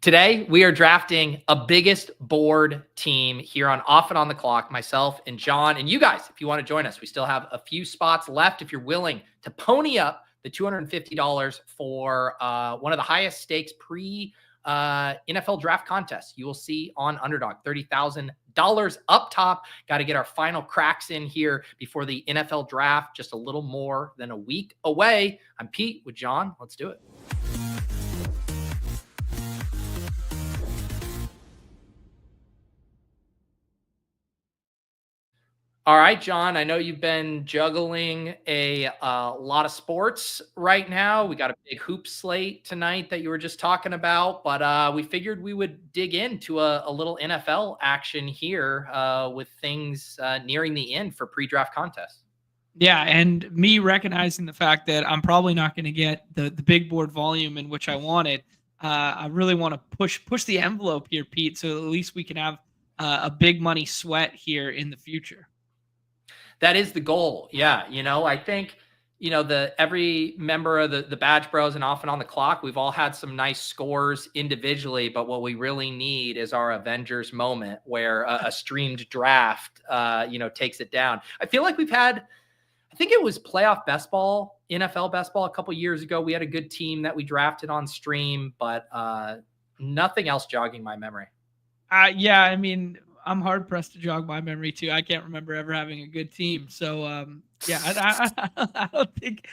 Today, we are drafting a biggest board team here on Off and On the Clock, myself and John. And you guys, if you want to join us, we still have a few spots left. If you're willing to pony up the $250 for one of the highest stakes NFL draft contests you will see on Underdog, $30,000 up top. Got to get our final cracks in here before the NFL draft, just a little more than a week away. I'm Pete with John. Let's do it. All right, John, I know you've been juggling a lot of sports right now. We got a big hoop slate tonight that you were just talking about, but we figured we would dig into a little NFL action here with things nearing the end for pre-draft contests. Yeah, and me recognizing the fact that I'm probably not going to get the big board volume in which I wanted. I really want to push the envelope here, Pete, so at least we can have a big money sweat here in the future. That is the goal. Yeah. I think, every member of the BadgeBros and Off and On the Clock, we've all had some nice scores individually, but what we really need is our Avengers moment where a streamed draft, takes it down. I feel like I think it was playoff best ball, NFL best ball a couple years ago. We had a good team that we drafted on stream, but nothing else jogging my memory. Yeah, I mean, I'm hard pressed to jog my memory too. I can't remember ever having a good team. So yeah, I don't think.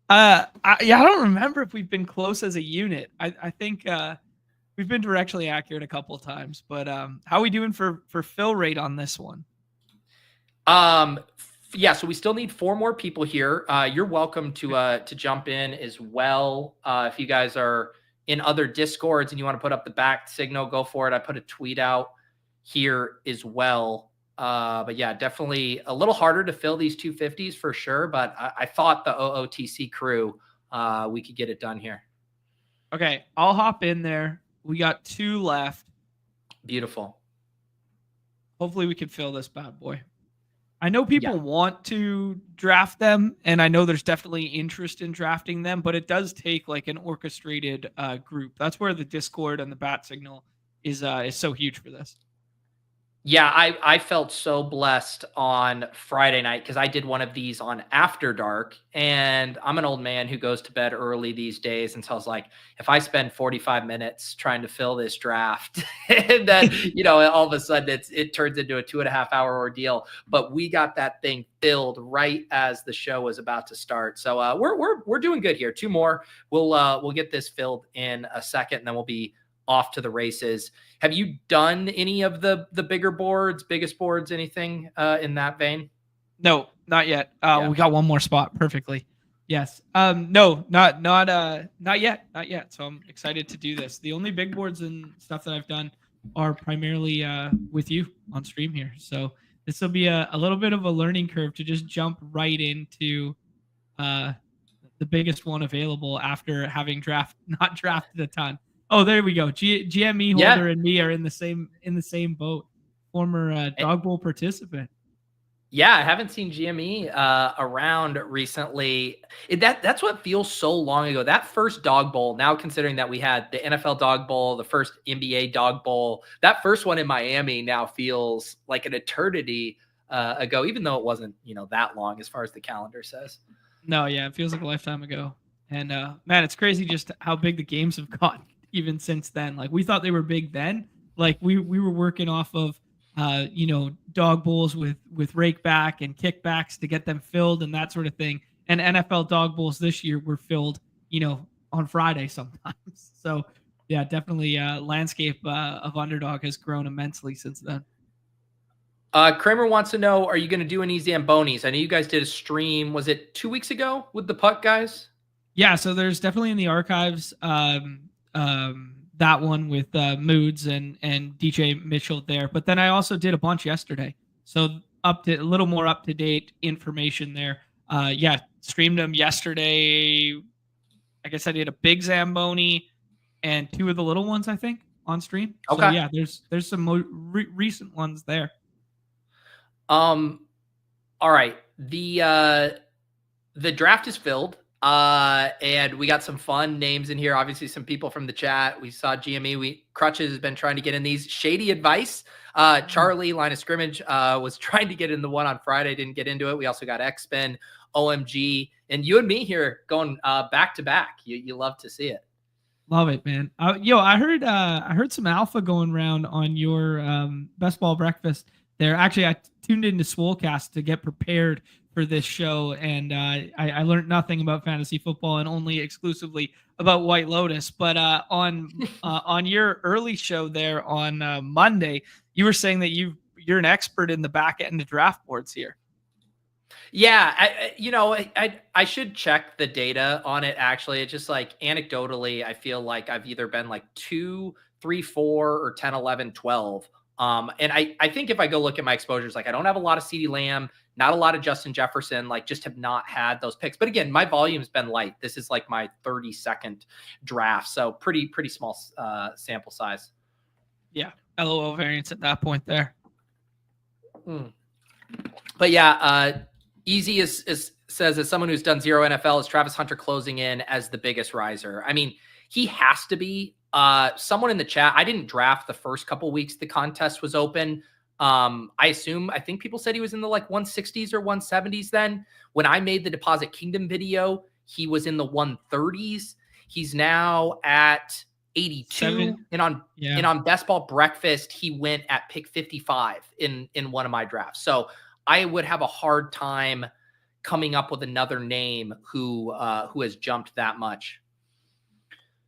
I don't remember if we've been close as a unit. I think we've been directionally accurate a couple of times. But how are we doing for fill rate on this one? Yeah, so we still need 4 more people here. You're welcome to jump in as well. If you guys are in other Discords and you want to put up the back signal, go for it. I put a tweet out here as well. But yeah, definitely a little harder to fill these 250s for sure. But I thought the OOTC crew, we could get it done here. Okay, I'll hop in there. We got 2 left. Beautiful. Hopefully we can fill this bad boy. I know people want to draft them, and I know there's definitely interest in drafting them, but it does take like an orchestrated group. That's where the Discord and the bat signal is so huge for this. Yeah, I felt so blessed on Friday night because I did one of these on After Dark, and I'm an old man who goes to bed early these days. And so I was like, if I spend 45 minutes trying to fill this draft, and then, all of a sudden it turns into a 2.5-hour ordeal. But we got that thing filled right as the show was about to start. So we're doing good here. 2 more. We'll get this filled in a second, and then we'll be off to the races. Have you done any of the bigger boards, biggest boards, anything in that vein? No, not yet. We got 1 more spot perfectly. Yes. No, not yet. So I'm excited to do this. The only big boards and stuff that I've done are primarily with you on stream here. So this will be a little bit of a learning curve to just jump right into the biggest one available after having not drafted a ton. Oh, there we go. GME holder and me are in the same boat. Former Dog Bowl participant. Yeah, I haven't seen GME around recently. That's what feels so long ago. That first Dog Bowl, now considering that we had the NFL Dog Bowl, the first NBA Dog Bowl, that first one in Miami now feels like an eternity ago, even though it wasn't, that long as far as the calendar says. No, yeah, it feels like a lifetime ago. And man, it's crazy just how big the games have gotten even since then. Like we thought they were big then. Like we were working off of dog bowls with rake back and kickbacks to get them filled and that sort of thing. And NFL dog bowls this year were filled, on Friday sometimes. So yeah, definitely landscape of Underdog has grown immensely since then. Kramer wants to know, are you going to do any Zambonis? I know you guys did a stream. Was it 2 weeks ago with the putt guys? Yeah, so there's definitely in the archives that one with Moods and DJ Mitchell there. But then I also did a bunch yesterday. So a little more up to date information there. Streamed them yesterday. I guess I did a big Zamboni and 2 of the little ones, I think, on stream. Okay. So yeah, there's some recent ones there. All right. The draft is filled. And we got some fun names in here. Obviously, some people from the chat. We saw GME. Crutches has been trying to get in these. Shady Advice. Charlie, Line of Scrimmage, was trying to get in the one on Friday. Didn't get into it. We also got X-Spin, OMG, and you and me here going back to back. You love to see it. Love it, man. I heard some alpha going around on your best ball breakfast there. Actually, I tuned into Swolecast to get prepared for this show, and I learned nothing about fantasy football and only exclusively about White Lotus. But on your early show there on Monday, you were saying that you're an expert in the back end of draft boards here. Yeah, I should check the data on it. Actually, it's just like anecdotally, I feel like I've either been like 2, 3, 4, or 10, 11, 12. And I think if I go look at my exposures, like I don't have a lot of CeeDee Lamb, not a lot of Justin Jefferson, like just have not had those picks. But again, my volume's been light. This is like my 32nd draft, so pretty small sample size. Yeah, LOL variance at that point there. But yeah, Easy says, as someone who's done 0 NFL, is Travis Hunter closing in as the biggest riser? I mean, he has to be. Someone in the chat, I didn't draft the first couple weeks the contest was open. I think people said he was in the like 160s or 170s then. When I made the Deposit Kingdom video, he was in the 130s. He's now at 82. And on Best Ball Breakfast, he went at pick 55 in one of my drafts. So I would have a hard time coming up with another name who has jumped that much.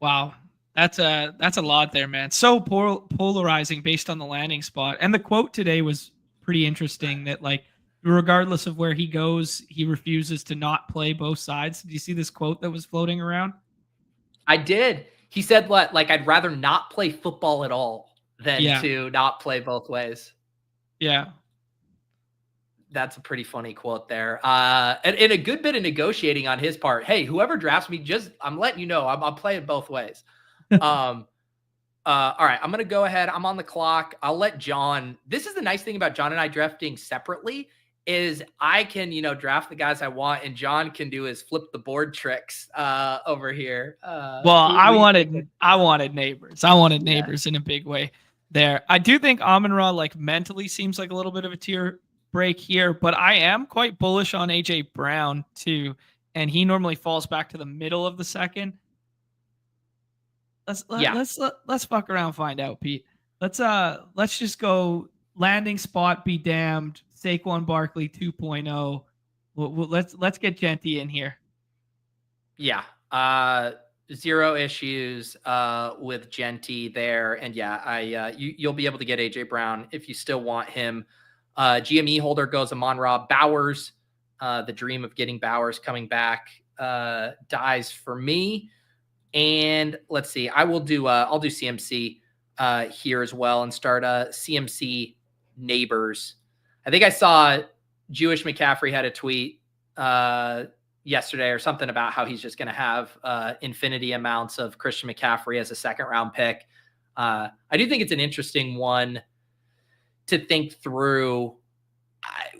Wow. That's a lot there, man. So polarizing based on the landing spot. And the quote today was pretty interesting that like, regardless of where he goes, he refuses to not play both sides. Did you see this quote that was floating around? I did. He said, what, like, I'd rather not play football at all than to not play both ways. Yeah. That's a pretty funny quote there. And a good bit of negotiating on his part. Hey, whoever drafts me, I'm letting you know, I'm playing both ways. All right, I'm going to go ahead. I'm on the clock. I'll let John. This is the nice thing about John and I drafting separately is I can, draft the guys I want, and John can do his flip the board tricks over here. I wanted neighbors. I wanted neighbors in a big way there. I do think Amon-Ra like mentally seems like a little bit of a tier break here, but I am quite bullish on AJ Brown too, and he normally falls back to the middle of the second. Let's fuck around and find out, Pete. Let's just go landing spot be damned. Saquon Barkley 2.0. Let's get Genty in here. Yeah. Zero issues with Genty there. And yeah, you'll be able to get AJ Brown if you still want him. GME holder goes Amon-Ra. Bowers, the dream of getting Bowers coming back dies for me. And let's see, I'll do CMC here as well and start CMC neighbors. I think I saw Jewish McCaffrey had a tweet yesterday or something about how he's just going to have infinity amounts of Christian McCaffrey as a second round pick. I do think it's an interesting one to think through.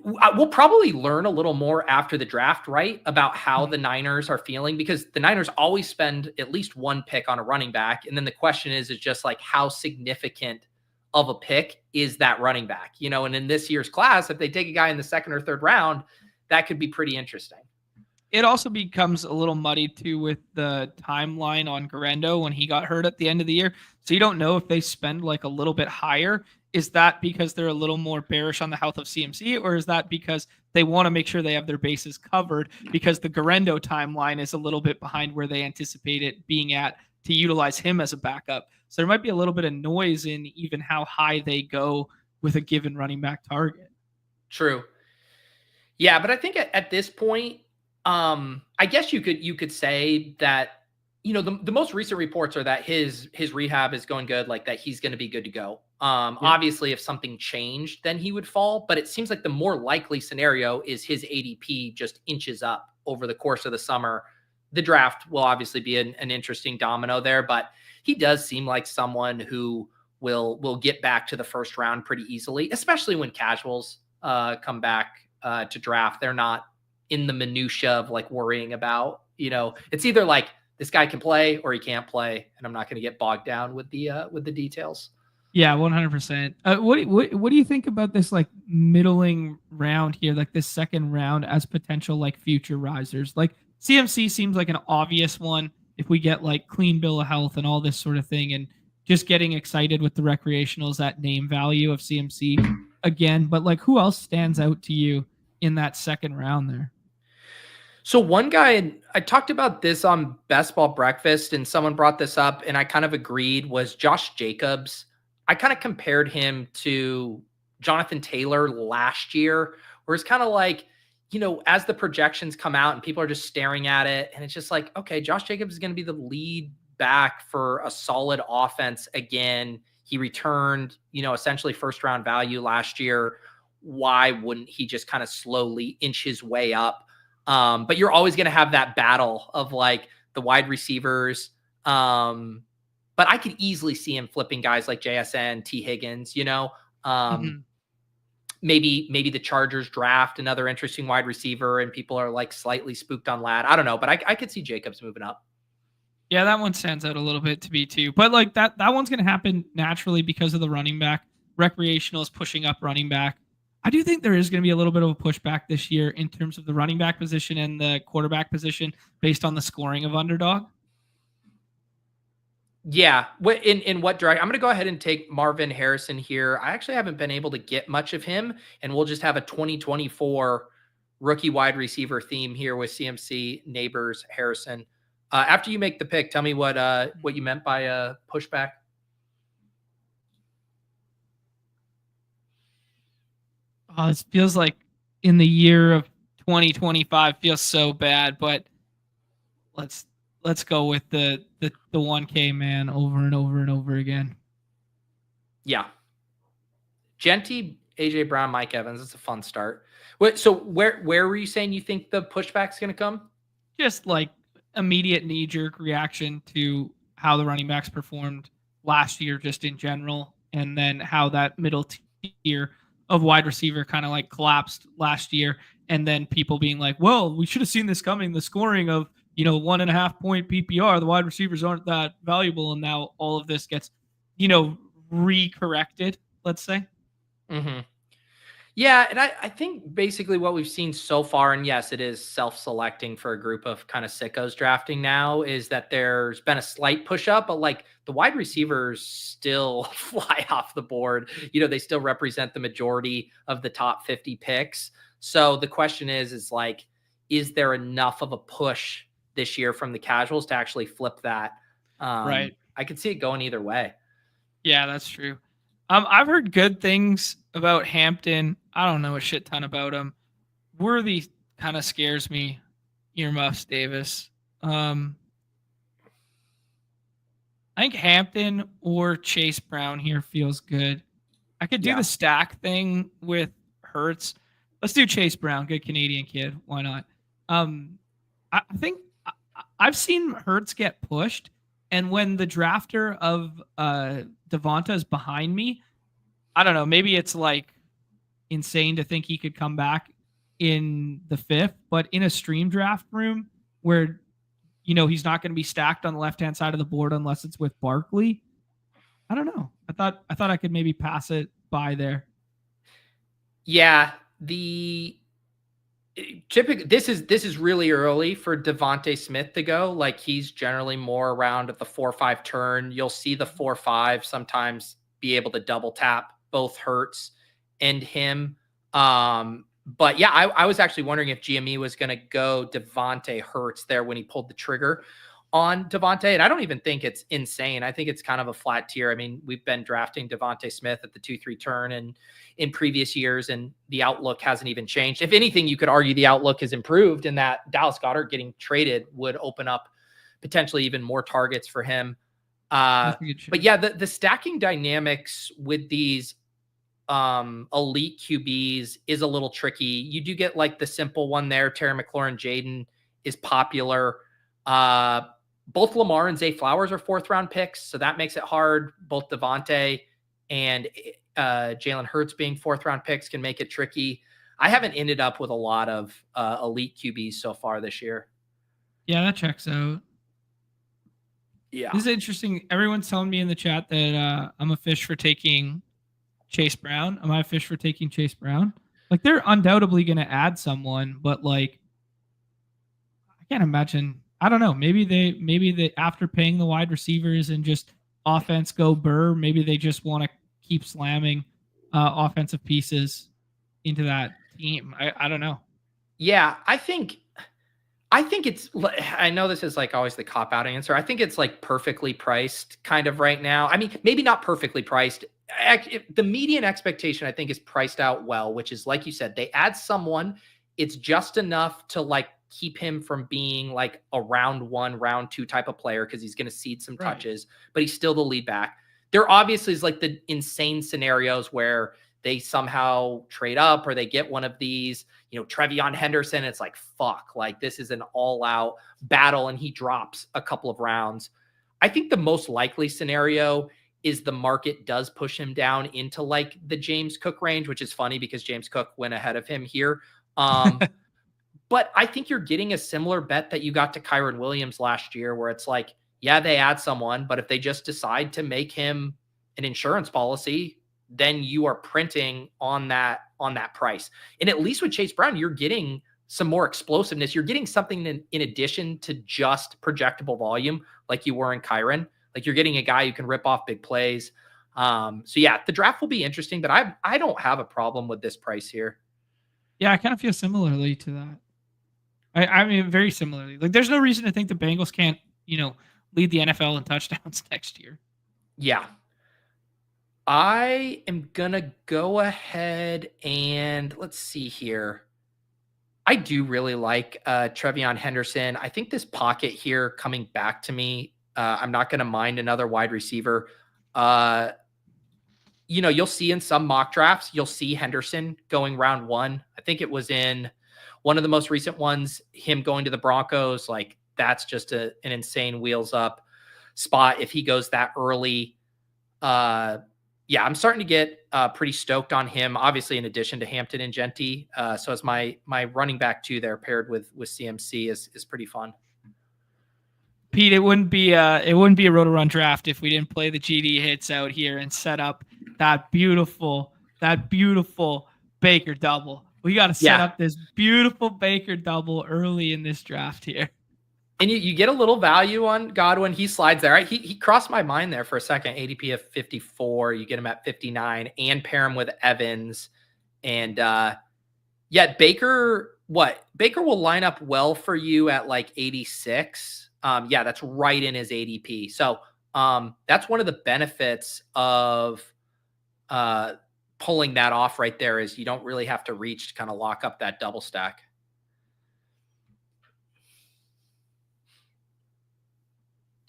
We'll probably learn a little more after the draft, right? About how the Niners are feeling, because the Niners always spend at least one pick on a running back. And then the question is just like, how significant of a pick is that running back? And in this year's class, if they take a guy in the second or third round, that could be pretty interesting. It also becomes a little muddy too with the timeline on Garendo when he got hurt at the end of the year. So you don't know if they spend like a little bit higher. Is that because they're a little more bearish on the health of CMC, or is that because they want to make sure they have their bases covered because the Garendo timeline is a little bit behind where they anticipate it being at to utilize him as a backup? So there might be a little bit of noise in even how high they go with a given running back target. True. Yeah, but I think at this point, I guess you could say that, the most recent reports are that his rehab is going good, like that he's going to be good to go. Obviously, if something changed, then he would fall. But it seems like the more likely scenario is his ADP just inches up over the course of the summer. The draft will obviously be an interesting domino there, but he does seem like someone who will get back to the first round pretty easily, especially when casuals come back to draft. They're not in the minutia of like worrying about, it's either like this guy can play or he can't play, and I'm not going to get bogged down with the details. Yeah, 100%. What do you think about this like middling round here, like this second round as potential like future risers? Like CMC seems like an obvious one if we get like clean bill of health and all this sort of thing, and just getting excited with the recreationals at name value of CMC again. But like, who else stands out to you in that second round there? So one guy, I talked about this on Best Ball Breakfast, and someone brought this up, and I kind of agreed, was Josh Jacobs. I kind of compared him to Jonathan Taylor last year, where it's kind of like, as the projections come out and people are just staring at it, and it's just like, okay, Josh Jacobs is going to be the lead back for a solid offense again. He returned, essentially first round value last year. Why wouldn't he just kind of slowly inch his way up? But you're always going to have that battle of like the wide receivers. But I could easily see him flipping guys like JSN, T Higgins, maybe the Chargers draft another interesting wide receiver and people are like slightly spooked on Ladd. I don't know, but I could see Jacobs moving up. Yeah, that one stands out a little bit to me too. But like that one's going to happen naturally because of the running back. Recreational is pushing up running back. I do think there is going to be a little bit of a pushback this year in terms of the running back position and the quarterback position based on the scoring of Underdog. Yeah. In what direction? I'm going to go ahead and take Marvin Harrison here. I actually haven't been able to get much of him, and we'll just have a 2024 rookie wide receiver theme here with CMC, Neighbors, Harrison. After you make the pick, tell me what you meant by pushback. Oh, this feels like in the year of 2025 feels so bad, but let's go with the 1K man over and over and over again. Yeah. Genty, AJ Brown, Mike Evans. It's a fun start. So where were you saying you think the pushback's going to come? Just like immediate knee-jerk reaction to how the running backs performed last year just in general, and then how that middle tier of wide receiver kind of like collapsed last year, and then people being like, well, we should have seen this coming. The scoring of 1.5 point PPR, the wide receivers aren't that valuable, and now all of this gets recorrected, let's say. Mm-hmm. Yeah, and I think basically what we've seen so far, and yes, it is self-selecting for a group of kind of sickos drafting now, is that there's been a slight push up, but like the wide receivers still fly off the board. They still represent the majority of the top 50 picks. So the question is like, is there enough of a push this year from the casuals to actually flip that? Right. I could see it going either way. Yeah, that's true. I've heard good things about Hampton. I don't know a shit ton about him. Worthy kind of scares me. Earmuffs Davis. I think Hampton or Chase Brown here feels good. I could do the stack thing with Hurts. Let's do Chase Brown, good Canadian kid. Why not? I think I've seen Hurts get pushed, and when the drafter of Devonta is behind me, I don't know. Maybe it's like insane to think he could come back in the 5th, but in a stream draft room where he's not going to be stacked on the left-hand side of the board unless it's with Barkley. I don't know. I thought I could maybe pass it by there. Yeah, typically this is really early for Devonta Smith to go. Like he's generally more around at the 4-5 turn. You'll see the 4-5 sometimes be able to double tap both Hurts and him. But yeah, I was actually wondering if GME was going to go Devonta Hurts there when he pulled the trigger on Devonta. And I don't even think it's insane. I think it's kind of a flat tier. I mean, we've been drafting Devonta Smith at the 2-3 turn and in previous years, and the outlook hasn't even changed. If anything, you could argue the outlook has improved, and that Dallas Goedert getting traded would open up potentially even more targets for him. But yeah, the stacking dynamics with these elite QBs is a little tricky. You do get like the simple one there. Terry McLaurin, Jaden is popular. Both Lamar and Zay Flowers are 4th round picks, so that makes it hard. Both Devontae and Jalen Hurts being 4th round picks can make it tricky. I haven't ended up with a lot of elite QBs so far this year. Yeah, that checks out. Yeah. This is interesting. Everyone's telling me in the chat that I'm a fish for taking Chase Brown. Am I a fish for taking Chase Brown? Like they're undoubtedly going to add someone, but like I can't imagine. I don't know. Maybe they after paying the wide receivers and just offense go burr. Maybe they just want to keep slamming offensive pieces into that team. I don't know. Yeah, I think it's I know this is like always the cop out answer. I think it's like perfectly priced kind of right now. I mean, maybe not perfectly priced. The median expectation I think is priced out well, which is like you said, they add someone, it's just enough to like keep him from being like a round 1, round 2 type of player because he's going to cede some Right. touches, but he's still the lead back. There obviously is like the insane scenarios where they somehow trade up or they get one of these, Trevion Henderson. It's like, fuck, like this is an all out battle and he drops a couple of rounds. I think the most likely scenario is the market does push him down into like the James Cook range, which is funny because James Cook went ahead of him here. But I think you're getting a similar bet that you got to Kyron Williams last year, where it's like, yeah, they add someone, but if they just decide to make him an insurance policy, then you are printing on that price. And at least with Chase Brown, you're getting some more explosiveness. You're getting something in addition to just projectable volume, like you were in Kyron. Like you're getting a guy who can rip off big plays. So yeah, the draft will be interesting, but I don't have a problem with this price here. Yeah, I kind of feel similarly to that. I mean, very similarly. Like, there's no reason to think the Bengals can't, lead the NFL in touchdowns next year. Yeah. I am going to go ahead and let's see here. I do really like Trevion Henderson. I think this pocket here coming back to me, I'm not going to mind another wide receiver. You'll see in some mock drafts, you'll see Henderson going round 1. I think it was in one of the most recent ones, him going to the Broncos. Like that's just an insane wheels up spot if he goes that early. Yeah, I'm starting to get pretty stoked on him. Obviously, in addition to Hampton and Genty, so as my running back 2 there paired with CMC is pretty fun. Pete, it wouldn't be a Roto Run draft if we didn't play the GD hits out here and set up that beautiful Baker double. We got to set up this beautiful Baker double early in this draft here. And you get a little value on Godwin. He slides there. Right? He crossed my mind there for a second. ADP of 54. You get him at 59 and pair him with Evans. And Baker, Baker will line up well for you at like 86. That's right in his ADP. So that's one of the benefits of pulling that off right there is you don't really have to reach to kind of lock up that double stack.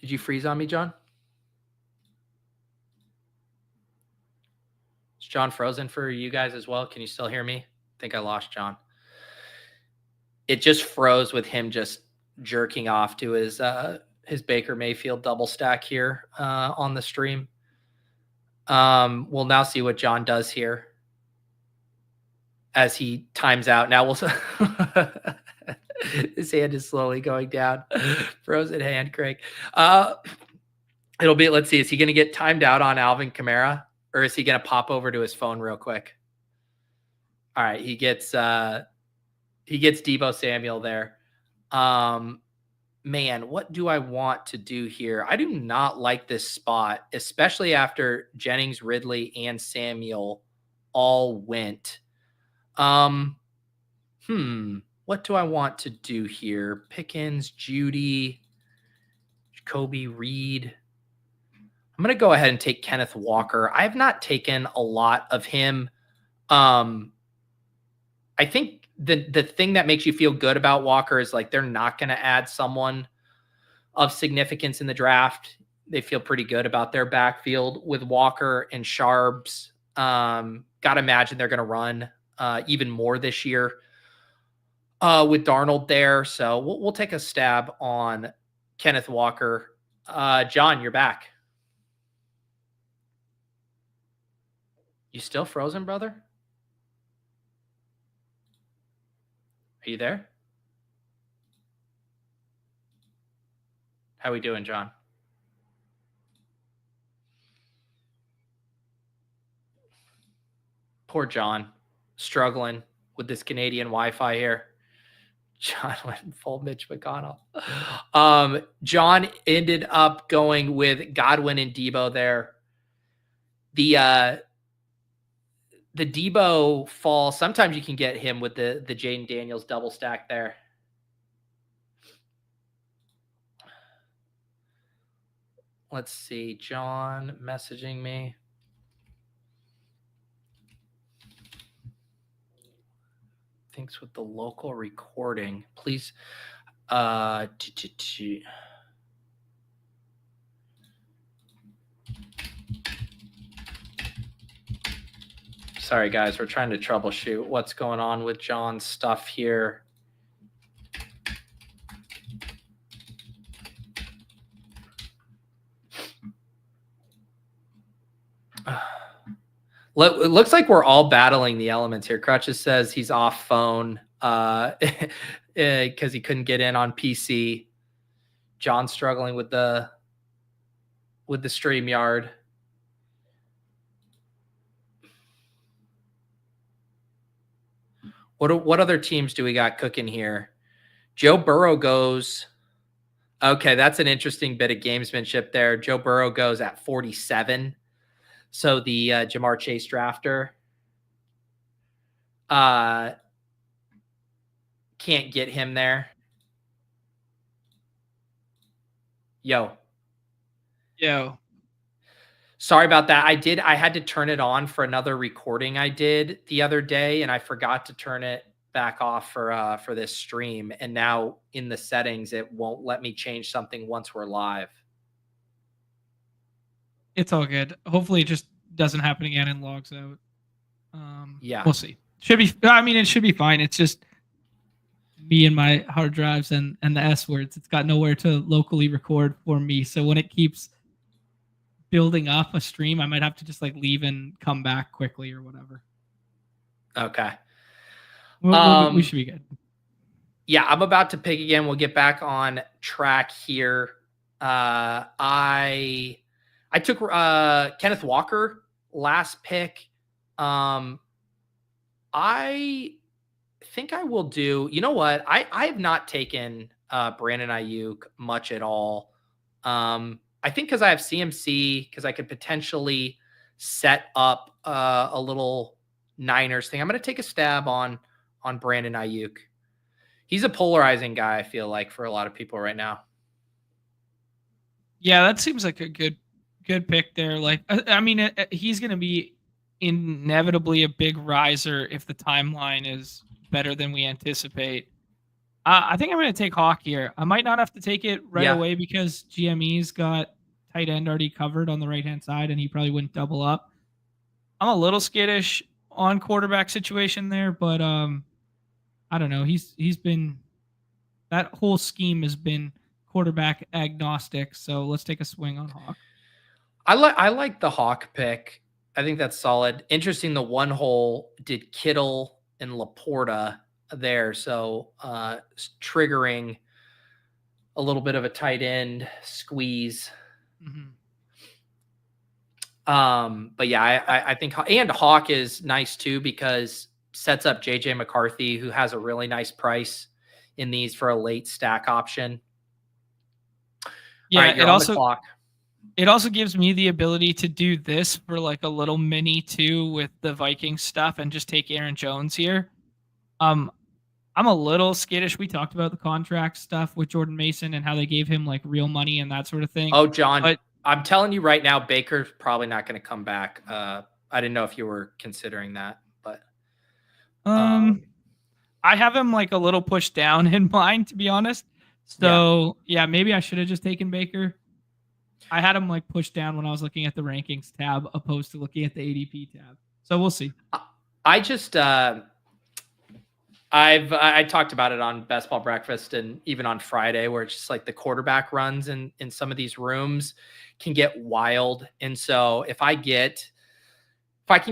Did you freeze on me, John? Is John frozen for you guys as well? Can you still hear me? I think I lost John. It just froze with him just jerking off to his Baker Mayfield double stack here on the stream. We'll now see what John does here as he times out. Now we'll his hand is slowly going down. Frozen hand crank. It'll be, let's see, is he going to get timed out on Alvin Kamara or is he going to pop over to his phone real quick? All right. He gets Deebo Samuel there. Man, what do I want to do here? I do not like this spot, especially after Jennings, Ridley, and Samuel all went. What do I want to do here? Pickens, Judy, Jacoby Reed. I'm going to go ahead and take Kenneth Walker. I have not taken a lot of him. I think the thing that makes you feel good about Walker is like they're not going to add someone of significance in the draft. They feel pretty good about their backfield with Walker and Sharps. Got to imagine they're going to run even more this year with Darnold there. So we'll take a stab on Kenneth Walker. John, you're back. You still frozen, brother? Are you there? How we doing, John? Poor John, struggling with this Canadian Wi-Fi here. John went full Mitch McConnell. John ended up going with Godwin and Debo there. The Debo fall, sometimes you can get him with the Jaden Daniels double stack there. Let's see. John messaging me. Thinks with the local recording. Please. Sorry, guys. We're trying to troubleshoot what's going on with John's stuff here. It looks like we're all battling the elements here. Crutches says he's off phone because he couldn't get in on PC. John's struggling with the StreamYard. What other teams do we got cooking here? Joe Burrow goes. Okay, that's an interesting bit of gamesmanship there. Joe Burrow goes at 47. So the Jamar Chase drafter can't get him there. Yo. Sorry about that. I had to turn it on for another recording I did the other day, and I forgot to turn it back off for this stream. And now in the settings, it won't let me change something once we're live. It's all good. Hopefully it just doesn't happen again and logs out. Yeah. We'll see. It should be fine. It's just me and my hard drives and the S words. It's got nowhere to locally record for me. So when it keeps building up a stream, I might have to just leave and come back quickly or whatever. Okay. We should be good. Yeah, I'm about to pick again. We'll get back on track here. I took Kenneth Walker last pick. I think I will do. You know what? I have not taken Brandon Ayuk much at all. I think because I have CMC, because I could potentially set up a little Niners thing. I'm going to take a stab on Brandon Ayuk. He's a polarizing guy, I feel like, for a lot of people right now. Yeah, that seems like a good pick there. He's going to be inevitably a big riser if the timeline is better than we anticipate. I think I'm going to take Hawk here. I might not have to take it right away because GME's got tight end already covered on the right-hand side, and he probably wouldn't double up. I'm a little skittish on quarterback situation there, but I don't know. He's been – that whole scheme has been quarterback agnostic, so let's take a swing on Hawk. I like the Hawk pick. I think that's solid. Interesting, the one hole did Kittle and Laporta there, so triggering a little bit of a tight end squeeze. But yeah, I think, and Hawk is nice too because sets up JJ McCarthy, who has a really nice price in these for a late stack option. Yeah, right, it also gives me the ability to do this for a little mini too with the Vikings stuff and just take Aaron Jones here. I'm a little skittish. We talked about the contract stuff with Jordan Mason and how they gave him real money and that sort of thing. Oh, John, but I'm telling you right now, Baker's probably not going to come back. I didn't know if you were considering that, but I have him a little pushed down in mind, to be honest. So yeah, maybe I should have just taken Baker. I had him pushed down when I was looking at the rankings tab opposed to looking at the ADP tab. So we'll see. I just I talked about it on Best Ball Breakfast and even on Friday, where it's just the quarterback runs in some of these rooms can get wild. And so if I can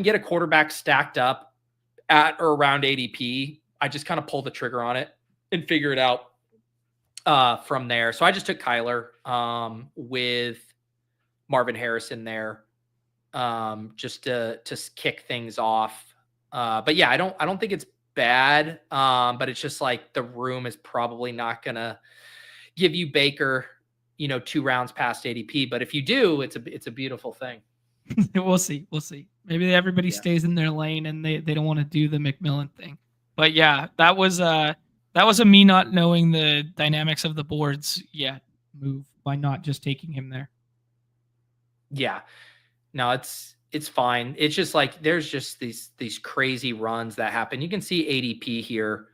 get a quarterback stacked up at or around ADP, I just kind of pull the trigger on it and figure it out. from there. So I just took Kyler with Marvin Harrison there, just to kick things off. But yeah, I don't think it's bad. But it's just like the room is probably not gonna give you Baker, 2 rounds past ADP. But if you do, it's a beautiful thing. We'll see. We'll see. Maybe everybody Yeah. stays in their lane and they don't want to do the McMillan thing. But yeah, that was a me not knowing the dynamics of the boards yet move by not just taking him there. Yeah. No, it's fine. It's just like there's just these crazy runs that happen. You can see ADP here.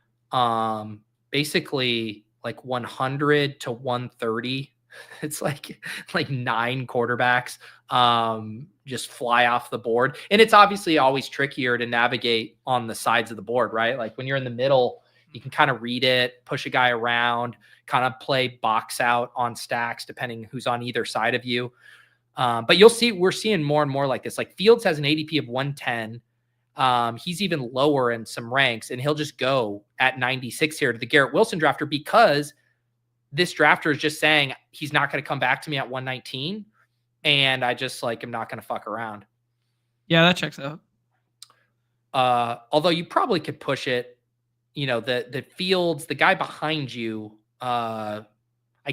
Basically like 100 to 130. It's like 9 quarterbacks just fly off the board. And it's obviously always trickier to navigate on the sides of the board, right? Like when you're in the middle, you can kind of read it, push a guy around, kind of play box out on stacks depending who's on either side of you. But you'll see, we're seeing more and more like this. Like Fields has an ADP of 110. He's even lower in some ranks, and he'll just go at 96 here to the Garrett Wilson drafter because this drafter is just saying he's not going to come back to me at 119. And I just like, I'm not going to fuck around. Yeah, that checks out. Although you probably could push it, the Fields, the guy behind you, I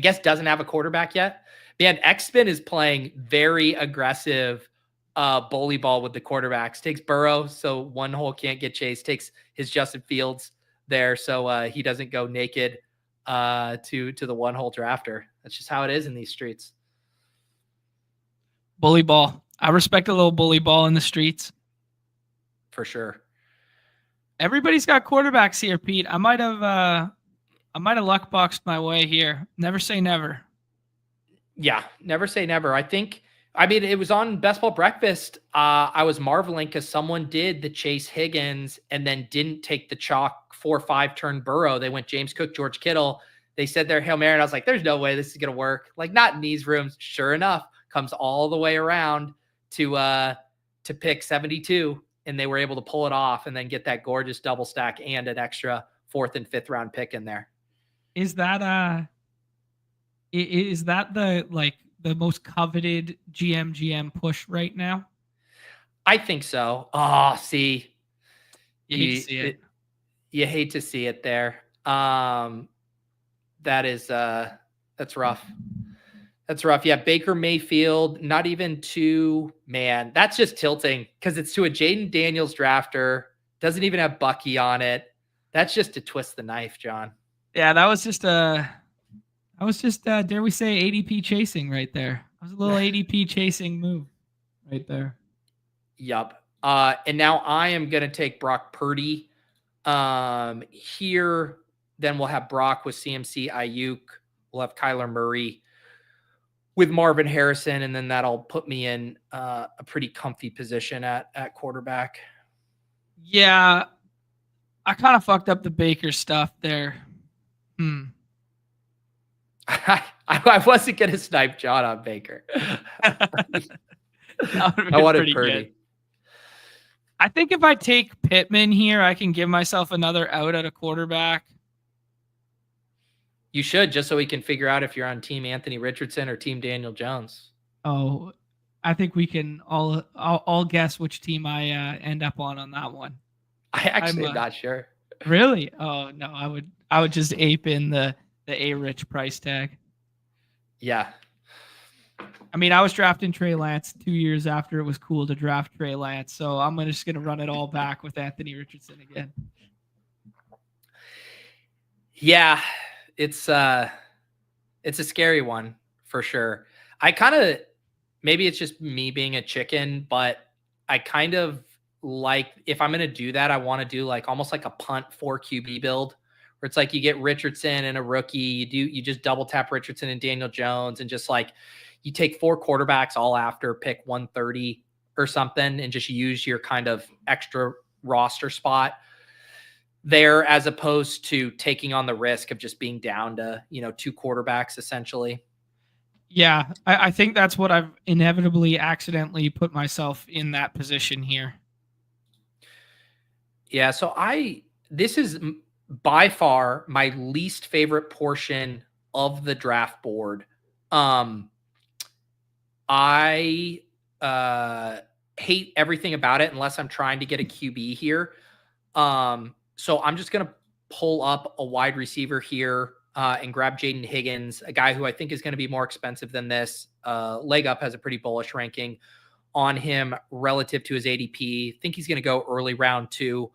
guess doesn't have a quarterback yet. Man, X-Spin is playing very aggressive bully ball with the quarterbacks. Takes Burrow, so one hole can't get chased. Takes his Justin Fields there, so he doesn't go naked to the one hole drafter. That's just how it is in these streets. Bully ball. I respect a little bully ball in the streets. For sure. Everybody's got quarterbacks here, Pete. I might have luck boxed my way here. Never say never. Yeah, never say never. It was on Best Ball Breakfast. I was marveling because someone did the Chase Higgins and then didn't take the chalk 4-5 turn Burrow. They went James Cook, George Kittle. They said their Hail Mary, and I was like, there's no way this is going to work. Like, not in these rooms. Sure enough, comes all the way around to pick 72, and they were able to pull it off and then get that gorgeous double stack and an extra 4th and 5th round pick in there. Is that the most coveted GM push right now? I think so. Oh, see. You hate to see it. You hate to see it there. That's rough. That's rough. Yeah, Baker Mayfield, not even that's just tilting because it's to a Jaden Daniels drafter. Doesn't even have Bucky on it. That's just to twist the knife, John. Yeah, that was just dare we say ADP chasing right there. That was a little ADP chasing move right there. Yup. And now I am going to take Brock Purdy here. Then we'll have Brock with CMC Ayuk. We'll have Kyler Murray with Marvin Harrison. And then that'll put me in a pretty comfy position at quarterback. Yeah. I kind of fucked up the Baker stuff there. I wasn't going to snipe John on Baker. I wanted Purdy. Good. I think if I take Pittman here, I can give myself another out at a quarterback. You should, just so we can figure out if you're on Team Anthony Richardson or Team Daniel Jones. Oh, I think we can all guess which team I end up on that one. I'm not sure. Really? Oh no, I would just ape in the A-Rich price tag. Yeah. I mean, I was drafting Trey Lance 2 years after it was cool to draft Trey Lance, so I'm just going to run it all back with Anthony Richardson again. Yeah, it's a scary one for sure. Maybe it's just me being a chicken, but I kind of like, if I'm going to do that, I want to do like almost like a punt 4 QB build where it's like you get Richardson and a rookie, you just double tap Richardson and Daniel Jones and just like you take 4 quarterbacks all after pick 130 or something and just use your kind of extra roster spot there as opposed to taking on the risk of just being down to, 2 quarterbacks essentially. Yeah, I think that's what I've inevitably accidentally put myself in that position here. Yeah, so this is by far my least favorite portion of the draft board. I hate everything about it unless I'm trying to get a QB here. So I'm just going to pull up a wide receiver here and grab Jaden Higgins, a guy who I think is going to be more expensive than this. Leg Up has a pretty bullish ranking on him relative to his ADP. Think he's going to go early round 2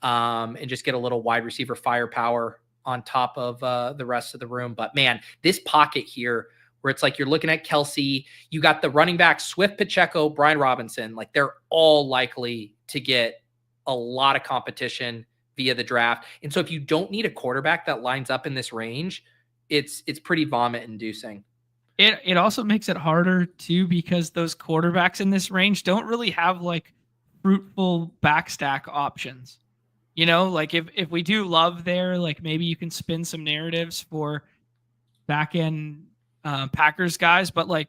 and just get a little wide receiver firepower on top of the rest of the room. But man, this pocket here where it's like you're looking at Kelsey, you got the running back Swift, Pacheco, Brian Robinson, like they're all likely to get a lot of competition via the draft. And so if you don't need a quarterback that lines up in this range, it's pretty vomit inducing. It also makes it harder too, because those quarterbacks in this range don't really have like fruitful backstack options. You know, like if we do Love there, like maybe you can spin some narratives for back end Packers guys, but like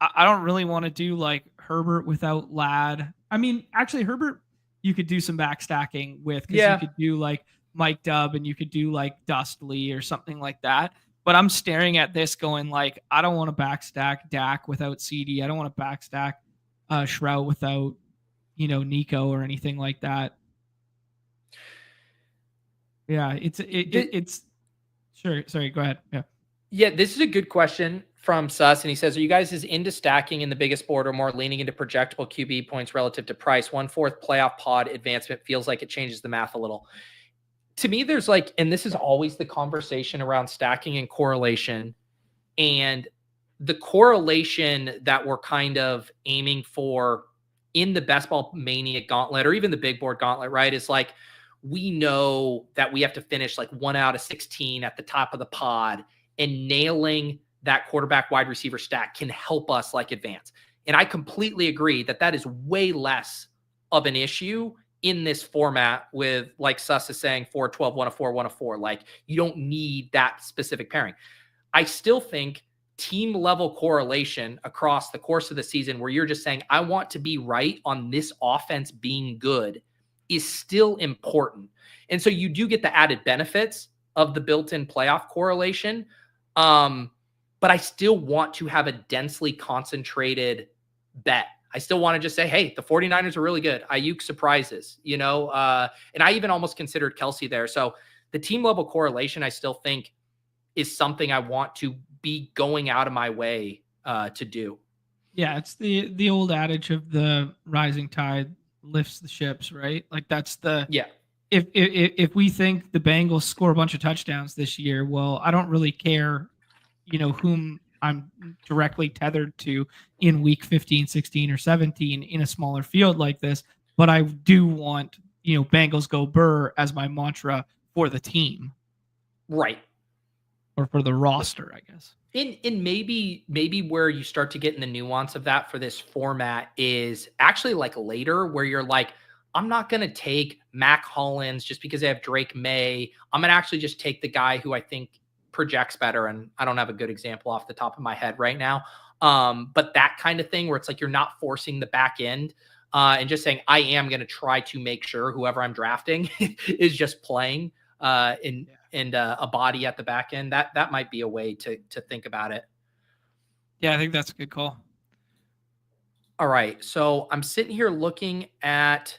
I don't really want to do like Herbert without Ladd. I mean, actually Herbert you could do some backstacking with, because you could do like Mike Dubb and you could do like Dustley or something like that. But I'm staring at this going like, I don't want to backstack Dak without CD. I don't want to backstack Shroud without, Nico or anything like that. Yeah, it's sure. Sorry, go ahead. Yeah, this is a good question from Sus, and he says, are you guys as into stacking in the biggest board or more leaning into projectable QB points relative to price? 1/4 playoff pod advancement feels like it changes the math a little. To me, there's like, and this is always the conversation around stacking and correlation, and the correlation that we're kind of aiming for in the Best Ball Mania gauntlet, or even the big board gauntlet, right, is like, we know that we have to finish like 1 out of 16 at the top of the pod, and nailing that quarterback wide receiver stack can help us like advance. And I completely agree that that is way less of an issue in this format with, like Sus is saying, 4-12, 1-4, 1-4. Like, you don't need that specific pairing. I still think team level correlation across the course of the season, where you're just saying, I want to be right on this offense being good, is still important. And so you do get the added benefits of the built-in playoff correlation. But I still want to have a densely concentrated bet. I still want to just say, hey, the 49ers are really good. Ayuk surprises, and I even almost considered Kelsey there. So the team level correlation, I still think, is something I want to be going out of my way to do. Yeah, it's the old adage of the rising tide lifts the ships, right? Like that's the If we think the Bengals score a bunch of touchdowns this year, well, I don't really care, whom I'm directly tethered to in week 15, 16, or 17 in a smaller field like this. But I do want, Bengals go Burr as my mantra for the team. Right. Or for the roster, I guess. And maybe where you start to get in the nuance of that for this format is actually like later, where you're like, I'm not going to take Mac Hollins just because I have Drake May. I'm going to actually just take the guy who I think projects better. And I don't have a good example off the top of my head right now. But that kind of thing where it's like, you're not forcing the back end and just saying, I am going to try to make sure whoever I'm drafting is just playing and a body at the back end. That might be a way to think about it. Yeah, I think that's a good call. All right. So I'm sitting here looking at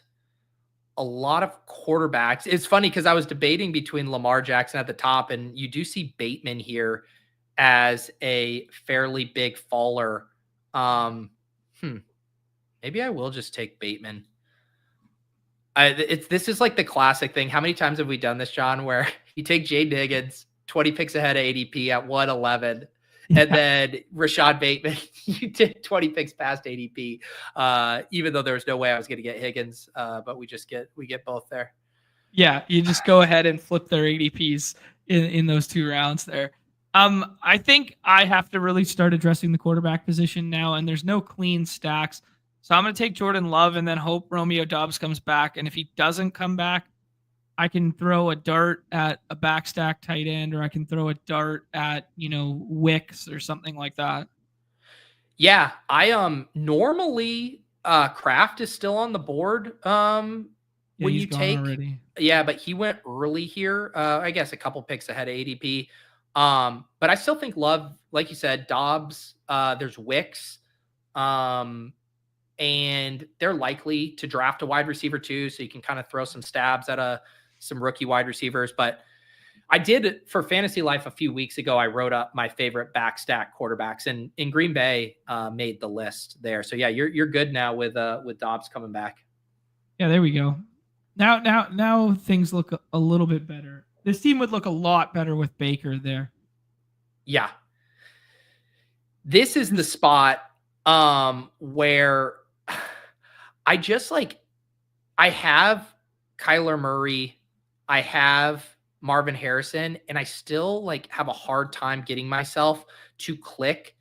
a lot of quarterbacks. It's funny because I was debating between Lamar Jackson at the top, and you do see Bateman here as a fairly big faller. Maybe I will just take Bateman. This is like the classic thing. How many times have we done this, John, where you take Jay Diggins, 20 picks ahead of ADP at 111, and then Rashad Bateman, you did 20 picks past ADP, even though there was no way I was going to get Higgins, but we get both there. Yeah, you just go ahead and flip their ADPs in those 2 rounds there. I think I have to really start addressing the quarterback position now, and there's no clean stacks. So I'm going to take Jordan Love and then hope Romeo Doubs comes back. And if he doesn't come back, I can throw a dart at a backstack tight end, or I can throw a dart at, Wicks or something like that. Yeah, I normally Kraft is still on the board. When you take already. Yeah, but he went early here. I guess a couple picks ahead of ADP. But I still think Love, like you said, Dobbs, there's Wicks, and they're likely to draft a wide receiver too. So you can kind of throw some stabs at some rookie wide receivers. But I did for Fantasy Life a few weeks ago. I wrote up my favorite backstack quarterbacks, and in Green Bay made the list there. So yeah, you're good now with Dobbs coming back. Yeah, there we go. Now things look a little bit better. This team would look a lot better with Baker there. Yeah. This is the spot where I just I have Kyler Murray, I have Marvin Harrison, and I still have a hard time getting myself to click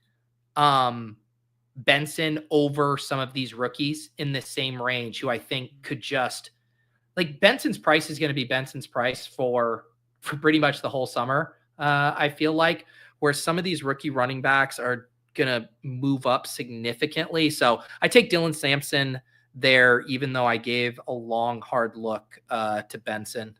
Benson over some of these rookies in the same range who I think could just Benson's price is going to be Benson's price for pretty much the whole summer. I feel like where some of these rookie running backs are going to move up significantly. So I take Dylan Sampson there, even though I gave a long, hard look to Benson.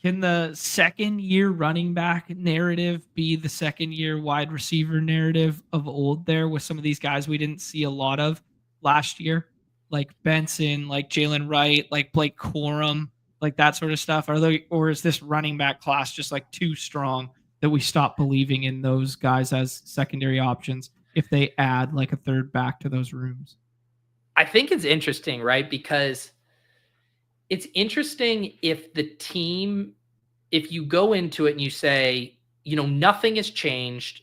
Can the second year running back narrative be the second year wide receiver narrative of old there with some of these guys we didn't see a lot of last year? Like Benson, like Jalen Wright, like Blake Corum, like that sort of stuff? Or is this running back class just too strong that we stop believing in those guys as secondary options if they add a third back to those rooms? I think it's interesting, right? Because it's interesting if you go into it and you say, nothing has changed.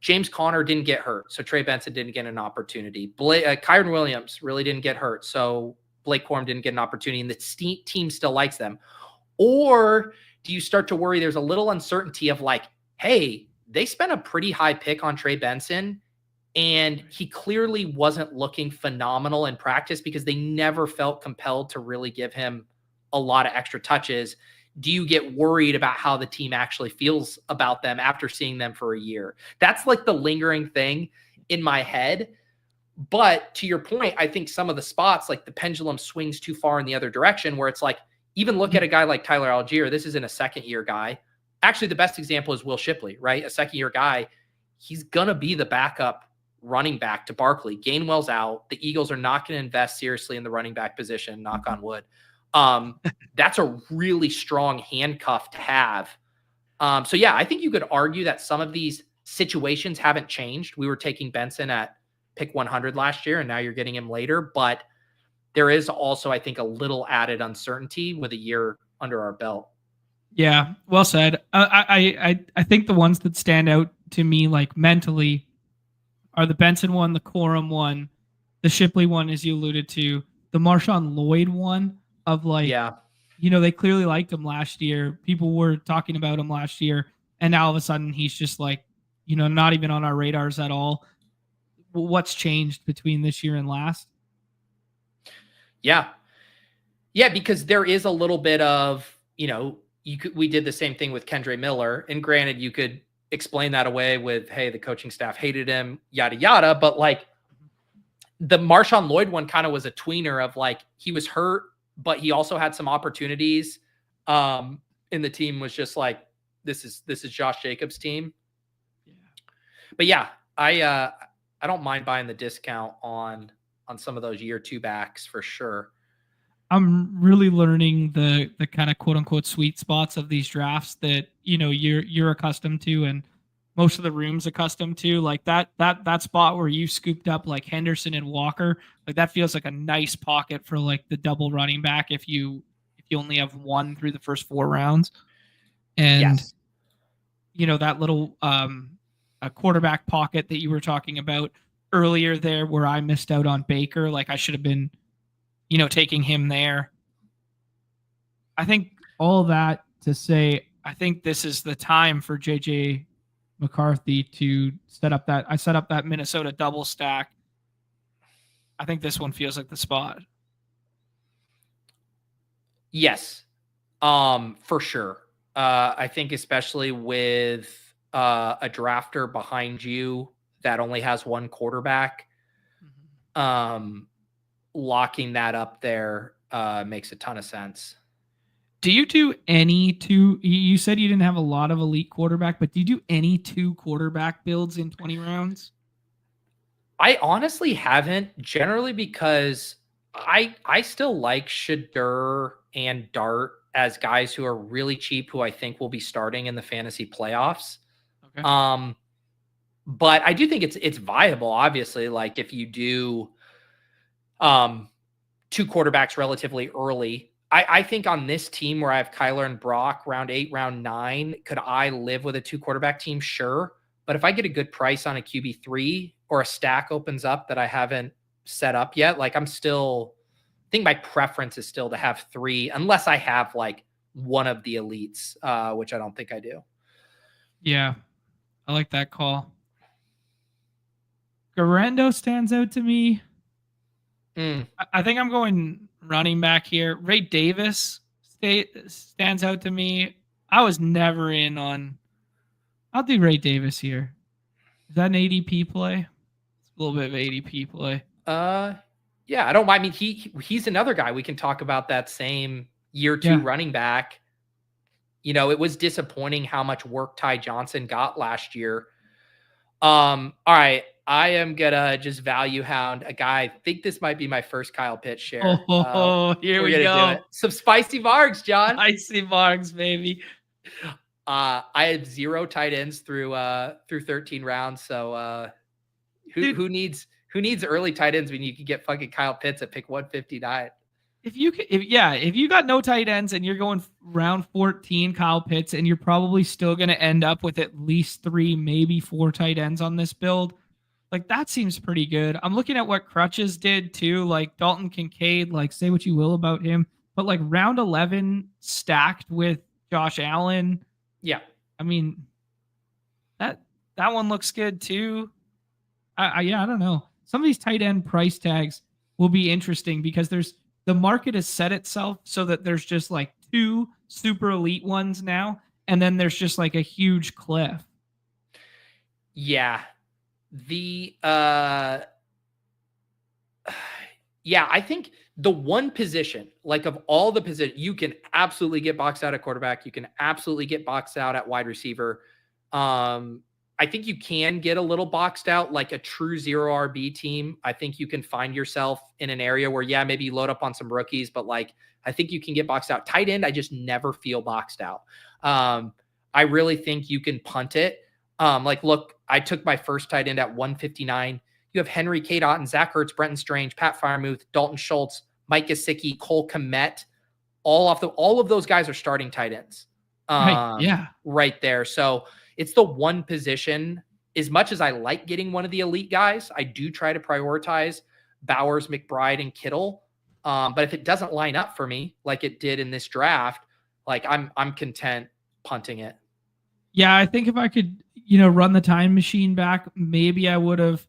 James Conner didn't get hurt, so Trey Benson didn't get an opportunity. Kyron Williams really didn't get hurt, so Blake Corum didn't get an opportunity, and the team still likes them. Or do you start to worry there's a little uncertainty of hey, they spent a pretty high pick on Trey Benson, and he clearly wasn't looking phenomenal in practice because they never felt compelled to really give him a lot of extra touches. Do you get worried about how the team actually feels about them after seeing them for a year? That's the lingering thing in my head. But to your point, I think some of the spots, the pendulum swings too far in the other direction, where it's even look at a guy like Tyler Algier. This isn't a second-year guy. Actually, the best example is Will Shipley, right? A second-year guy. He's going to be the backup running back to Barkley. Gainwell's out. The Eagles are not going to invest seriously in the running back position, knock on wood. That's a really strong handcuff to have. So yeah, I think you could argue that some of these situations haven't changed. We were taking Benson at pick 100 last year, and now you're getting him later. But there is also, I think, a little added uncertainty with a year under our belt. Yeah, well said. I think the ones that stand out to me mentally are the Benson one, the Corum one, the Shipley one, as you alluded to, the Marshawn Lloyd one of they clearly liked him last year. People were talking about him last year, and now all of a sudden he's just not even on our radars at all. What's changed between this year and last? Yeah, because there is a little bit of we did the same thing with Kendre Miller, and granted, you could explain that away with, hey, the coaching staff hated him, yada yada, but the Marshawn Lloyd one kind of was a tweener of he was hurt, but he also had some opportunities. And the team was just this is Josh Jacobs' team. Yeah. But yeah, I don't mind buying the discount on some of those year two backs for sure. I'm really learning the kind of quote unquote sweet spots of these drafts that you're accustomed to, and most of the room's accustomed to. That spot where you scooped up Henderson and Walker, that feels like a nice pocket for the double running back if you only have one through the first 4 rounds. And yes. That little a quarterback pocket that you were talking about earlier there, where I missed out on Baker, I should have been taking him there. I think all that to say, I think this is the time for JJ McCarthy to set up that Minnesota double stack. I think this one feels like the spot. Yes, for sure. I think especially with a drafter behind you that only has one quarterback, locking that up there makes a ton of sense. Do you do any two? You said you didn't have a lot of elite quarterback, but do you do any 2 quarterback builds in 20 rounds? I honestly haven't, generally because I still like Shadur and Dart as guys who are really cheap, who I think will be starting in the fantasy playoffs. Okay. But I do think it's viable. Obviously, like if you do 2 quarterbacks relatively early. I think on this team where I have Kyler and Brock, round 8, round 9, could I live with a 2 quarterback team? Sure. But if I get a good price on a QB3 or a stack opens up that I haven't set up yet, like I think my preference is still to have 3, unless I have like one of the elites, which I don't think I do. Yeah, I like that call. Garendo stands out to me. I think I'm going running back here. Ray Davis stands out to me. I was never in on. I'll do Ray Davis here. Is that an ADP play? It's a little bit of ADP play. Yeah, I don't mind. I mean, he's another guy we can talk about, that same year 2 running back. You know, it was disappointing how much work Ty Johnson got last year. All right. I am gonna just value hound a guy. I think this might be my first Kyle Pitts share. Here we go. Some spicy marks, John. Spicy marks, baby. I had 0 tight ends through 13 rounds. So who needs early tight ends when you can get fucking Kyle Pitts at pick 159? If you got no tight ends and you're going round 14 Kyle Pitts, and you're probably still going to end up with at least 3, maybe 4 tight ends on this build, like that seems pretty good. I'm looking at what Crutches did too, like Dalton Kincaid, like say what you will about him, but like round 11 stacked with Josh Allen. Yeah. I mean, that one looks good too. I don't know. Some of these tight end price tags will be interesting because the market has set itself so that there's just like 2 super elite ones now, and then there's just like a huge cliff. Yeah. I think the one position, like of all the positions, you can absolutely get boxed out at quarterback. You can absolutely get boxed out at wide receiver. I think you can get a little boxed out, like a true 0 RB team. I think you can find yourself in an area where, yeah, maybe you load up on some rookies, but like, I think you can get boxed out. Tight end, I just never feel boxed out. I really think you can punt it. Like, look, I took my first tight end at 159. You have Henry K. Dotton, Zach Ertz, Brenton Strange, Pat Freiermuth, Dalton Schultz, Mike Gesicki, Cole Kmet. All of those guys are starting tight ends. Right there. So it's the one position. As much as I like getting one of the elite guys, I do try to prioritize Bowers, McBride, and Kittle. But if it doesn't line up for me like it did in this draft, like I'm content punting it. Yeah, I think if I could, run the time machine back, maybe I would have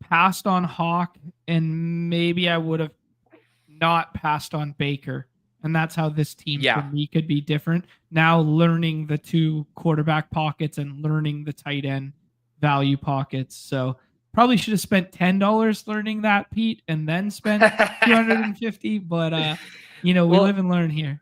passed on Hawk, and maybe I would have not passed on Baker. And that's how this team for me could be different. Now learning the 2 quarterback pockets and learning the tight end value pockets. So probably should have spent $10 learning that, Pete, and then spent $250. But we live and learn here.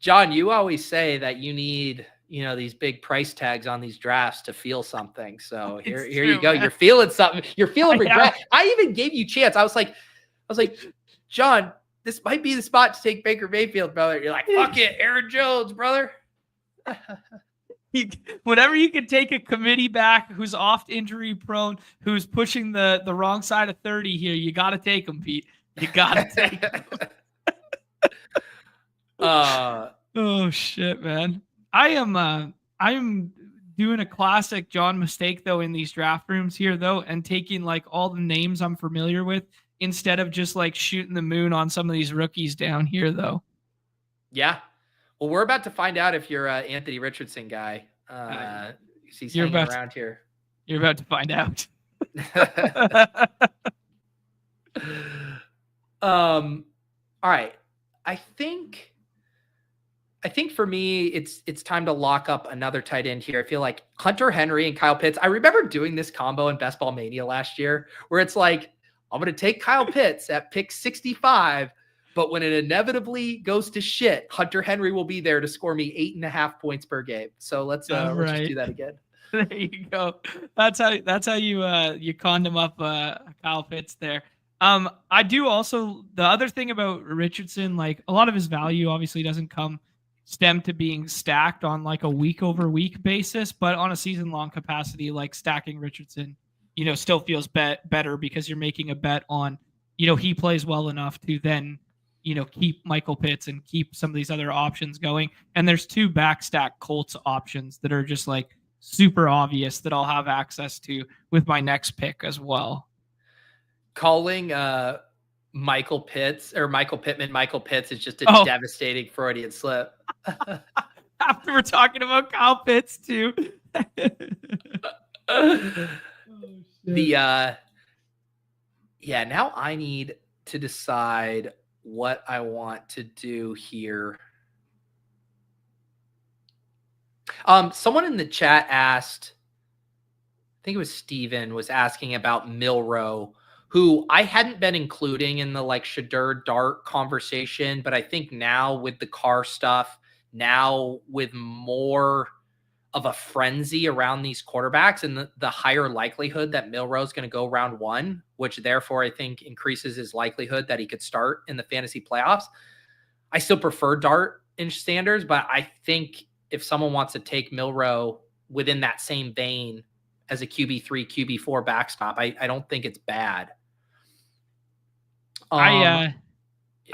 John, you always say that you need these big price tags on these drafts to feel something. So here you go. Man. You're feeling something. You're feeling regret. I even gave you chance. I was like, John, this might be the spot to take Baker Mayfield, brother. You're like, fuck it, Aaron Jones, brother. Whenever you can take a committee back who's oft injury prone, who's pushing the wrong side of 30 here, you got to take him, Pete. You got to take him. Oh shit, man. I'm doing a classic John mistake though in these draft rooms here though, and taking like all the names I'm familiar with instead of just like shooting the moon on some of these rookies down here though. Yeah. Well, we're about to find out if you're an Anthony Richardson guy. He's hanging around here. You're about to find out. All right. I think for me, it's time to lock up another tight end here. I feel like Hunter Henry and Kyle Pitts. I remember doing this combo in Best Ball Mania last year where it's like, I'm going to take Kyle Pitts at pick 65, But when it inevitably goes to shit, Hunter Henry will be there to score me 8.5 points per game. So let's just do that again. There you go. That's how you conned him up, Kyle Pitts there. I do also, the other thing about Richardson, like a lot of his value obviously doesn't stem to being stacked on like a week over week basis, but on a season long capacity, like stacking Richardson, still feels better because you're making a bet on, he plays well enough to then, keep Michael Pitts and keep some of these other options going. And there's 2 backstack Colts options that are just like super obvious that I'll have access to with my next pick as well. Calling Michael Pitts or Michael Pittman Michael Pitts is just a devastating Freudian slip. After we're talking about Kyle Pitts too. Now I need to decide what I want to do here. Someone in the chat asked, I think it was Steven, was asking about Milrow, who I hadn't been including in the like Shedeur Dart conversation, but I think now with the Carr stuff, now with more of a frenzy around these quarterbacks and the higher likelihood that Milrow is going to go round 1, which therefore I think increases his likelihood that he could start in the fantasy playoffs. I still prefer Dart in standards, but I think if someone wants to take Milrow within that same vein as a QB3, QB4 backstop, I don't think it's bad. I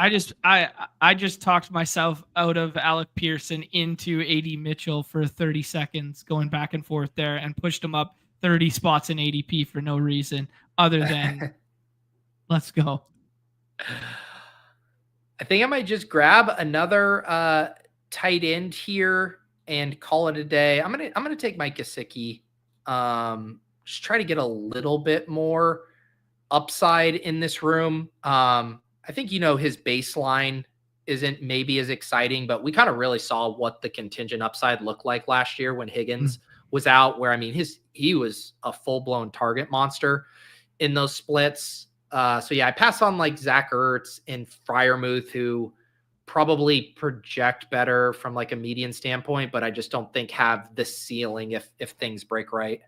just talked myself out of Alec Pearson into AD Mitchell for 30 seconds, going back and forth there, and pushed him up 30 spots in ADP for no reason other than let's go. I think I might just grab another tight end here and call it a day. I'm gonna take Mike Gesicki. Just try to get a little bit more upside in this room. I think, his baseline isn't maybe as exciting, but we kind of really saw what the contingent upside looked like last year when Higgins was out, where, he was a full-blown target monster in those splits. I pass on like Zach Ertz and Freiermuth, who probably project better from like a median standpoint, but I just don't think have the ceiling if things break right.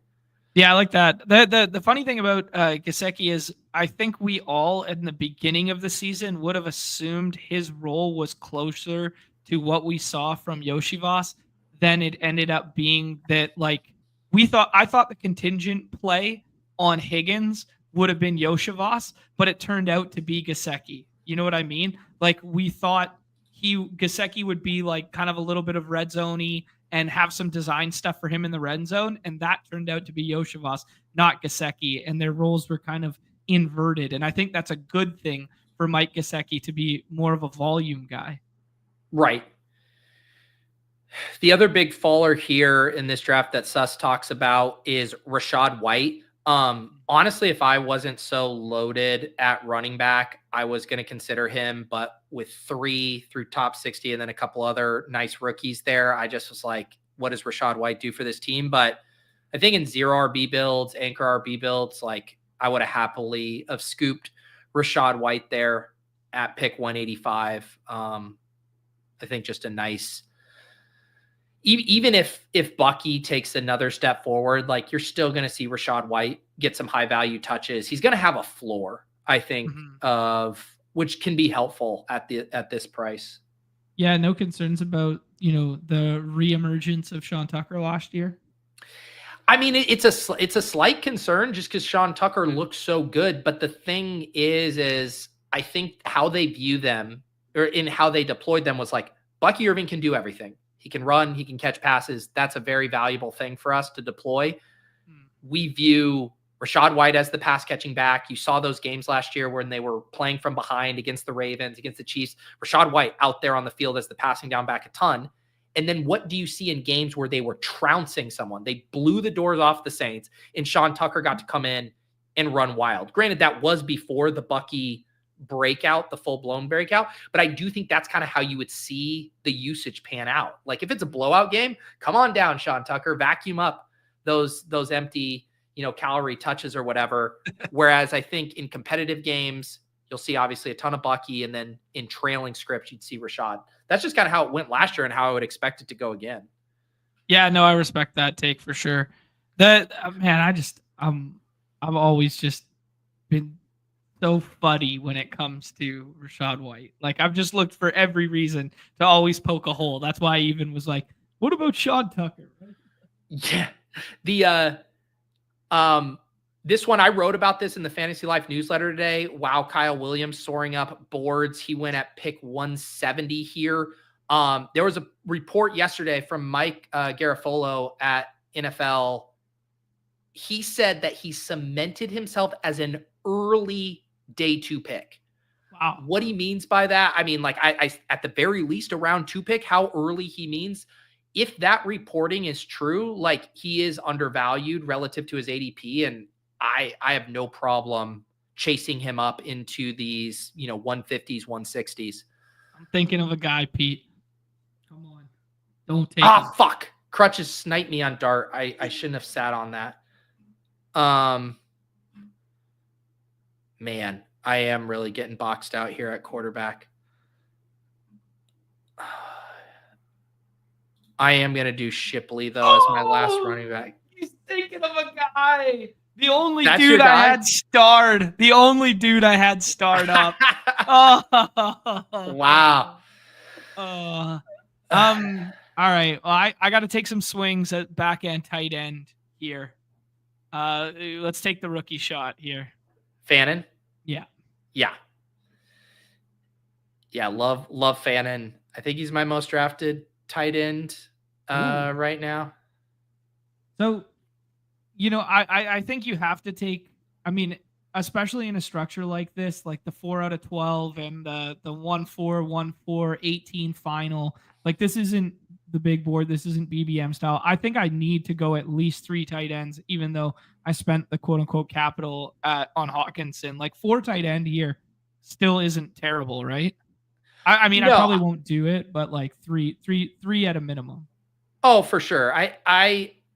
Yeah, I like that. The funny thing about Gesicki is I think we all in the beginning of the season would have assumed his role was closer to what we saw from Yoshivas than it ended up being. That like I thought the contingent play on Higgins would have been Yoshivas, but it turned out to be Gesicki. You know what I mean? Like we thought Gesicki would be like kind of a little bit of red zone-y and have some design stuff for him in the red zone. And that turned out to be Yoshivas, not Gesicki. And their roles were kind of inverted. And I think that's a good thing for Mike Gesicki to be more of a volume guy. Right. The other big faller here in this draft that Suss talks about is Rachaad White. Honestly, if I wasn't so loaded at running back, I was going to consider him, but with 3 through top 60 and then a couple other nice rookies there, I just was like, what does Rachaad White do for this team? But I think in 0 RB builds, anchor RB builds, like I would have happily have scooped Rachaad White there at pick 185. I think just a nice, even if Bucky takes another step forward, like you're still going to see Rachaad White get some high value touches. He's going to have a floor, I think, of which can be helpful at this price. Yeah, no concerns about, the reemergence of Sean Tucker last year. It's a slight concern just because Sean Tucker looks so good. But the thing is I think how they view them or in how they deployed them was like Bucky Irving can do everything. He can run, he can catch passes. That's a very valuable thing for us to deploy. We view Rachaad White as the pass catching back. You saw those games last year when they were playing from behind against the Ravens, against the Chiefs. Rachaad White out there on the field as the passing down back a ton. And then what do you see in games where they were trouncing someone? They blew the doors off the Saints, and Sean Tucker got to come in and run wild. Granted, that was before the Bucky breakout, the full-blown breakout, but I do think that's kind of how you would see the usage pan out. Like if it's a blowout game, come on down, Sean Tucker, vacuum up those empty, calorie touches or whatever. Whereas I think in competitive games, you'll see obviously a ton of Bucky, and then in trailing scripts, you'd see Rashad. That's just kind of how it went last year and how I would expect it to go again. Yeah, no, I respect that take for sure. Man, I've always just been so funny when it comes to Rashad White. Like, I've just looked for every reason to always poke a hole. That's why I even was like, what about Sean Tucker? Yeah. This one, I wrote about this in the Fantasy Life newsletter today. Wow, Kyle Williams soaring up boards. He went at pick 170 here. There was a report yesterday from Mike Garafolo at NFL. He said that he cemented himself as an early day 2 pick. Wow. What he means by that, I mean, like I at the very least a round 2 pick, how early he means. If that reporting is true, like he is undervalued relative to his ADP, and I have no problem chasing him up into these, 150s, 160s. I'm thinking of a guy, Pete. Come on. Don't take him. Fuck. Crutches sniped me on Dart. I shouldn't have sat on that. Man, I am really getting boxed out here at quarterback. I am going to do Shipley, though, as my last running back. He's thinking of a guy. The only That's dude I had starred. The only dude I had starred up. Wow. All right. Well, I got to take some swings at back end tight end here. Let's take the rookie shot here. Fannin? Yeah. Yeah. Yeah, love Fannin. I think he's my most drafted tight end right now. So, I think you have to take, I mean, especially in a structure like this, like the 4 out of 12 and the 1-4, 1-4, 18 final. Like, this isn't the big board. This isn't BBM style. I think I need to go at least 3 tight ends, even though I spent the quote unquote capital on Hawkinson. Like 4 tight end here still isn't terrible, right? I mean, no, I probably won't do it, but like three at a minimum. Oh, for sure.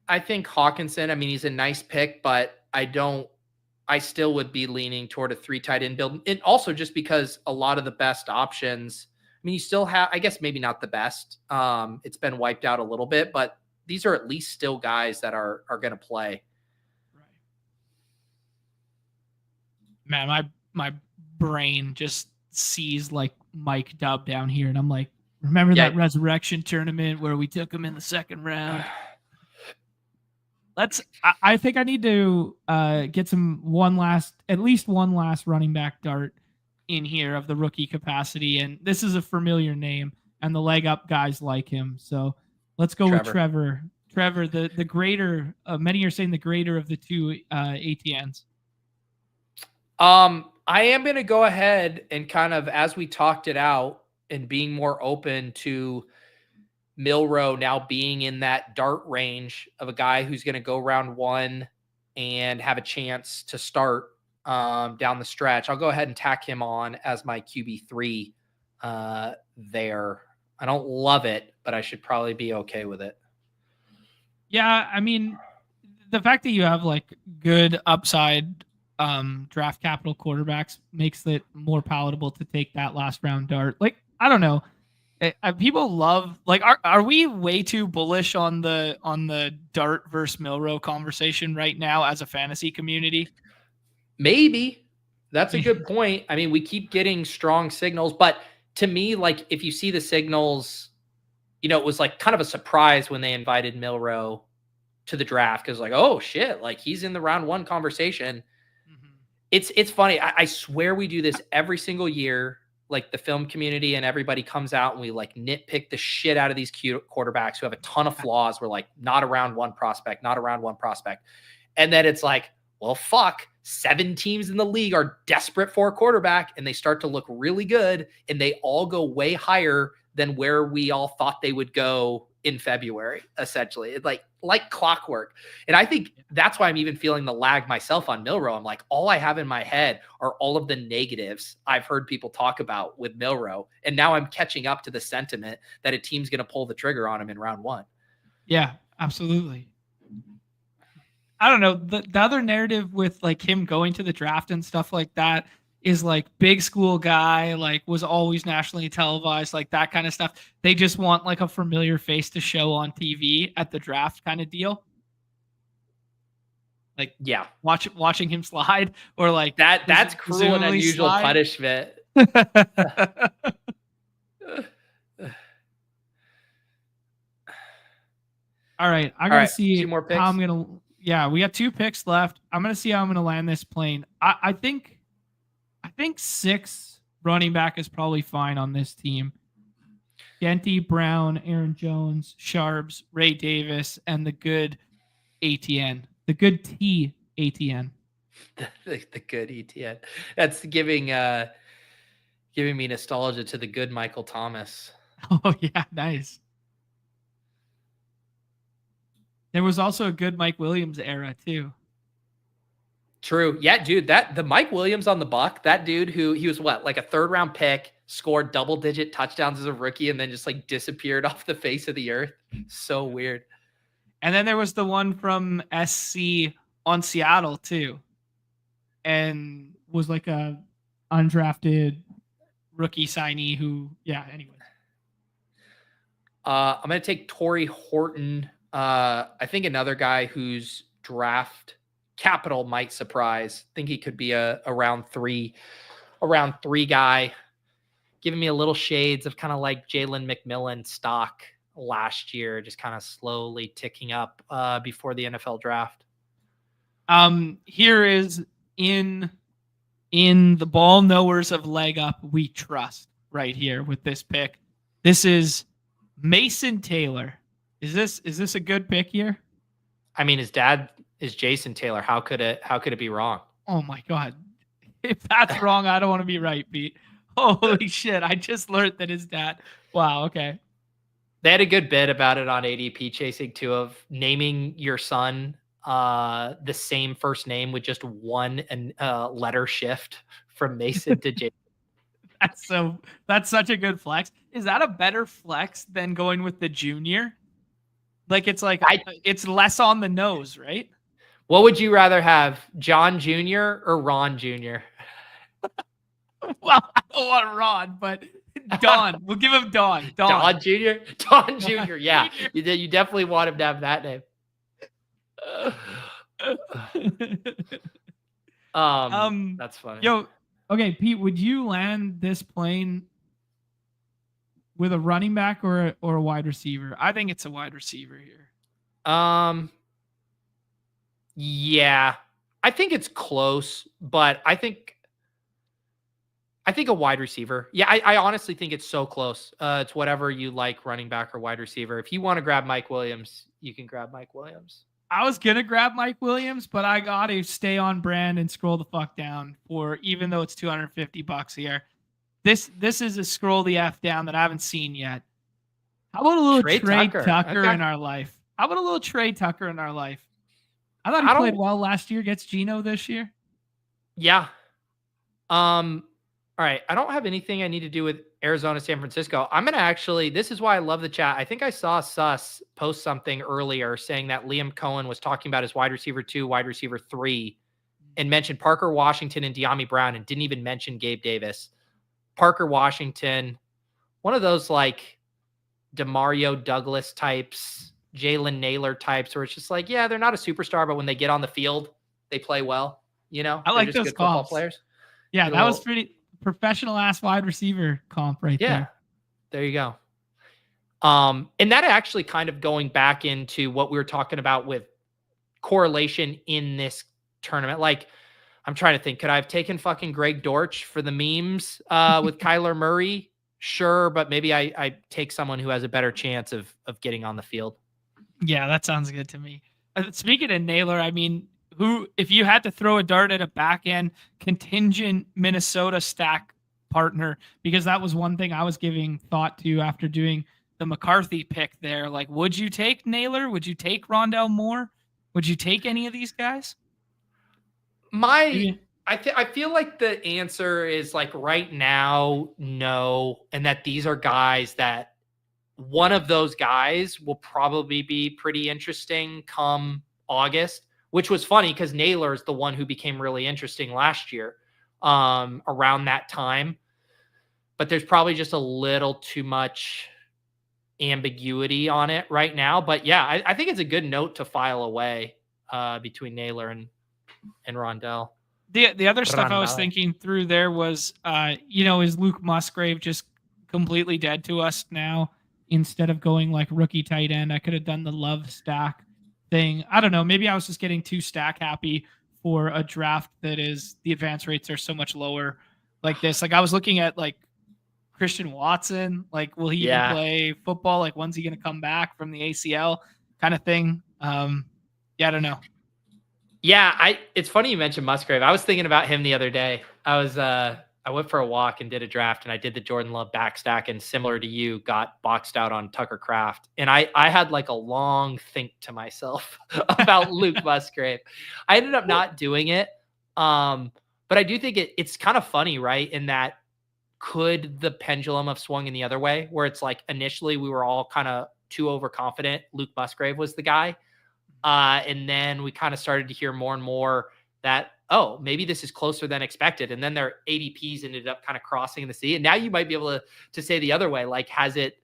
I think Hawkinson, I mean, he's a nice pick, but I still would be leaning toward a 3 tight end build. And also just because a lot of the best options, I mean, you still have, I guess maybe not the best. It's been wiped out a little bit, but these are at least still guys that are going to play. Right. Man, my brain just sees like Mike Dubb down here, and I'm like, remember that resurrection tournament where we took him in the second round? I think I need to get at least one last running back dart in here of the rookie capacity. And this is a familiar name, and the leg up guys like him. So let's go with Trevor. Trevor, the greater, many are saying the greater of the 2 ATNs. I am going to go ahead and kind of, as we talked it out and being more open to Milroe now being in that dart range of a guy who's going to go round 1 and have a chance to start down the stretch. I'll go ahead and tack him on as my QB3 there. I don't love it, but I should probably be okay with it. Yeah, I mean, the fact that you have like good upside draft capital quarterbacks makes it more palatable to take that last round dart. Like, I don't know. People love, like, are we way too bullish on the dart versus Milroe conversation right now as a fantasy community? Maybe. That's a good point. I mean, we keep getting strong signals, but to me, like, if you see the signals, it was like kind of a surprise when they invited Milroe to the draft, because like, oh shit, like he's in the round 1 conversation. Mm-hmm. It's funny. I swear we do this every single year. Like the film community and everybody comes out and we like nitpick the shit out of these quarterbacks who have a ton of flaws. We're like, not a round 1 prospect, not a round 1 prospect. And then it's like, well, fuck, 7 teams in the league are desperate for a quarterback, and they start to look really good, and they all go way higher than where we all thought they would go in February, essentially. It's like clockwork. And I think that's why I'm even feeling the lag myself on Milroe. I'm like, all I have in my head are all of the negatives I've heard people talk about with Milroe. And now I'm catching up to the sentiment that a team's going to pull the trigger on him in round 1. Yeah, absolutely. I don't know. The other narrative with like him going to the draft and stuff like that is like big school guy, like was always nationally televised, like that kind of stuff. They just want like a familiar face to show on TV at the draft kind of deal. Like Yeah, watching him slide or like that's cruel and unusual punishment. All right, I gotta see two more picks. how I'm gonna. Yeah, we got 2 picks left. I'm gonna see how I'm gonna land this plane. I think 6 running back is probably fine on this team. Genty, Brown, Aaron Jones, Sharps, Ray Davis, and the good ATN. The good T ATN. the good ETN. That's giving me nostalgia to the good Michael Thomas. Oh yeah, nice. There was also a good Mike Williams era too. True. Yeah, dude, the Mike Williams on the Buck, that dude who he was what, like a 3rd round pick, scored double-digit touchdowns as a rookie and then just like disappeared off the face of the earth. So weird. And then there was the one from SC on Seattle too. And was like a undrafted rookie signee who, yeah, anyways. I'm going to take Torrey Horton. I think another guy whose draft capital might surprise. I think he could be a round three guy, giving me a little shades of kind of like Jalen McMillan stock last year, just kind of slowly ticking up before the NFL draft. Here is in the ball knowers of leg up we trust right here with this pick. This is Mason Taylor. Is this a good pick here? I mean, his dad is Jason Taylor. How could it be wrong? Oh my God. If that's wrong, I don't want to be right, Pete. Holy shit. I just learned that his dad. Wow. Okay. They had a good bit about it on ADP Chasing too, of naming your son the same first name with just one letter shift from Mason to Jason. That's such a good flex. Is that a better flex than going with the junior? Like it's like it's less on the nose, right? What would you rather have, John Jr. or Ron Jr.? Well, I don't want Ron, but Don. We'll give him Don. Don Jr. Don Jr. Yeah, you definitely want him to have that name. That's funny. Yo, okay, Pete, would you land this plane with a running back or a wide receiver? I think it's a wide receiver here. Yeah, I think it's close, but I think a wide receiver. Yeah, I honestly think it's so close. It's whatever you like, running back or wide receiver. If you want to grab Mike Williams, you can grab Mike Williams. I was going to grab Mike Williams, but I got to stay on brand and scroll the fuck down for, even though it's $250 here. This is a scroll the F down that I haven't seen yet. How about a little Trey Tucker in our life? How about a little Trey Tucker in our life? I thought he played well last year. Gets Geno this year. Yeah. All right. I don't have anything I need to do with Arizona, San Francisco. I'm going to actually, this is why I love the chat. I think I saw Sus post something earlier saying that Liam Cohen was talking about his wide receiver 2, wide receiver 3, and mentioned Parker Washington and De'Ami Brown and didn't even mention Gabe Davis. Parker Washington, one of those like DeMario Douglas types, Jalen Naylor types, where it's just like, yeah, they're not a superstar, but when they get on the field, they play well. You know, I like those football players. Yeah, that was pretty professional ass wide receiver comp right there. Yeah, there you go. And that actually kind of going back into what we were talking about with correlation in this tournament. Like, I'm trying to think, could I have taken fucking Greg Dortch for the memes with Kyler Murray? Sure, but maybe I take someone who has a better chance of getting on the field. Yeah, that sounds good to me. Speaking of Naylor, I mean, if you had to throw a dart at a back end contingent Minnesota stack partner, because that was one thing I was giving thought to after doing the McCarthy pick there. Like, would you take Naylor? Would you take Rondell Moore? Would you take any of these guys? I feel like the answer is like right now, no. And that these are guys that one of those guys will probably be pretty interesting come August, which was funny because Naylor is the one who became really interesting last year. around that time. But there's probably just a little too much ambiguity on it right now. But yeah, I think it's a good note to file away between Naylor and Rondell. The other stuff I was thinking through there was, is Luke Musgrave just completely dead to us now? Instead of going like rookie tight end, I could have done the love stack thing. I don't know. Maybe I was just getting too stack happy for a draft that is the advance rates are so much lower like this. Like I was looking at like Christian Watson, like will he even play football? Like when's he going to come back from the ACL kind of thing? I don't know. Yeah, it's funny you mentioned Musgrave. I was thinking about him the other day. I went for a walk and did a draft, and I did the Jordan Love backstack, and similar to you, got boxed out on Tucker Kraft. And I had like a long think to myself about Luke Musgrave. I ended up not doing it. But I do think it's kind of funny, right? In that could the pendulum have swung in the other way, where it's like initially we were all kind of too overconfident Luke Musgrave was the guy. And then we kind of started to hear more and more that, oh, maybe this is closer than expected. And then their ADPs ended up kind of crossing the sea. And now you might be able to say the other way, like, has it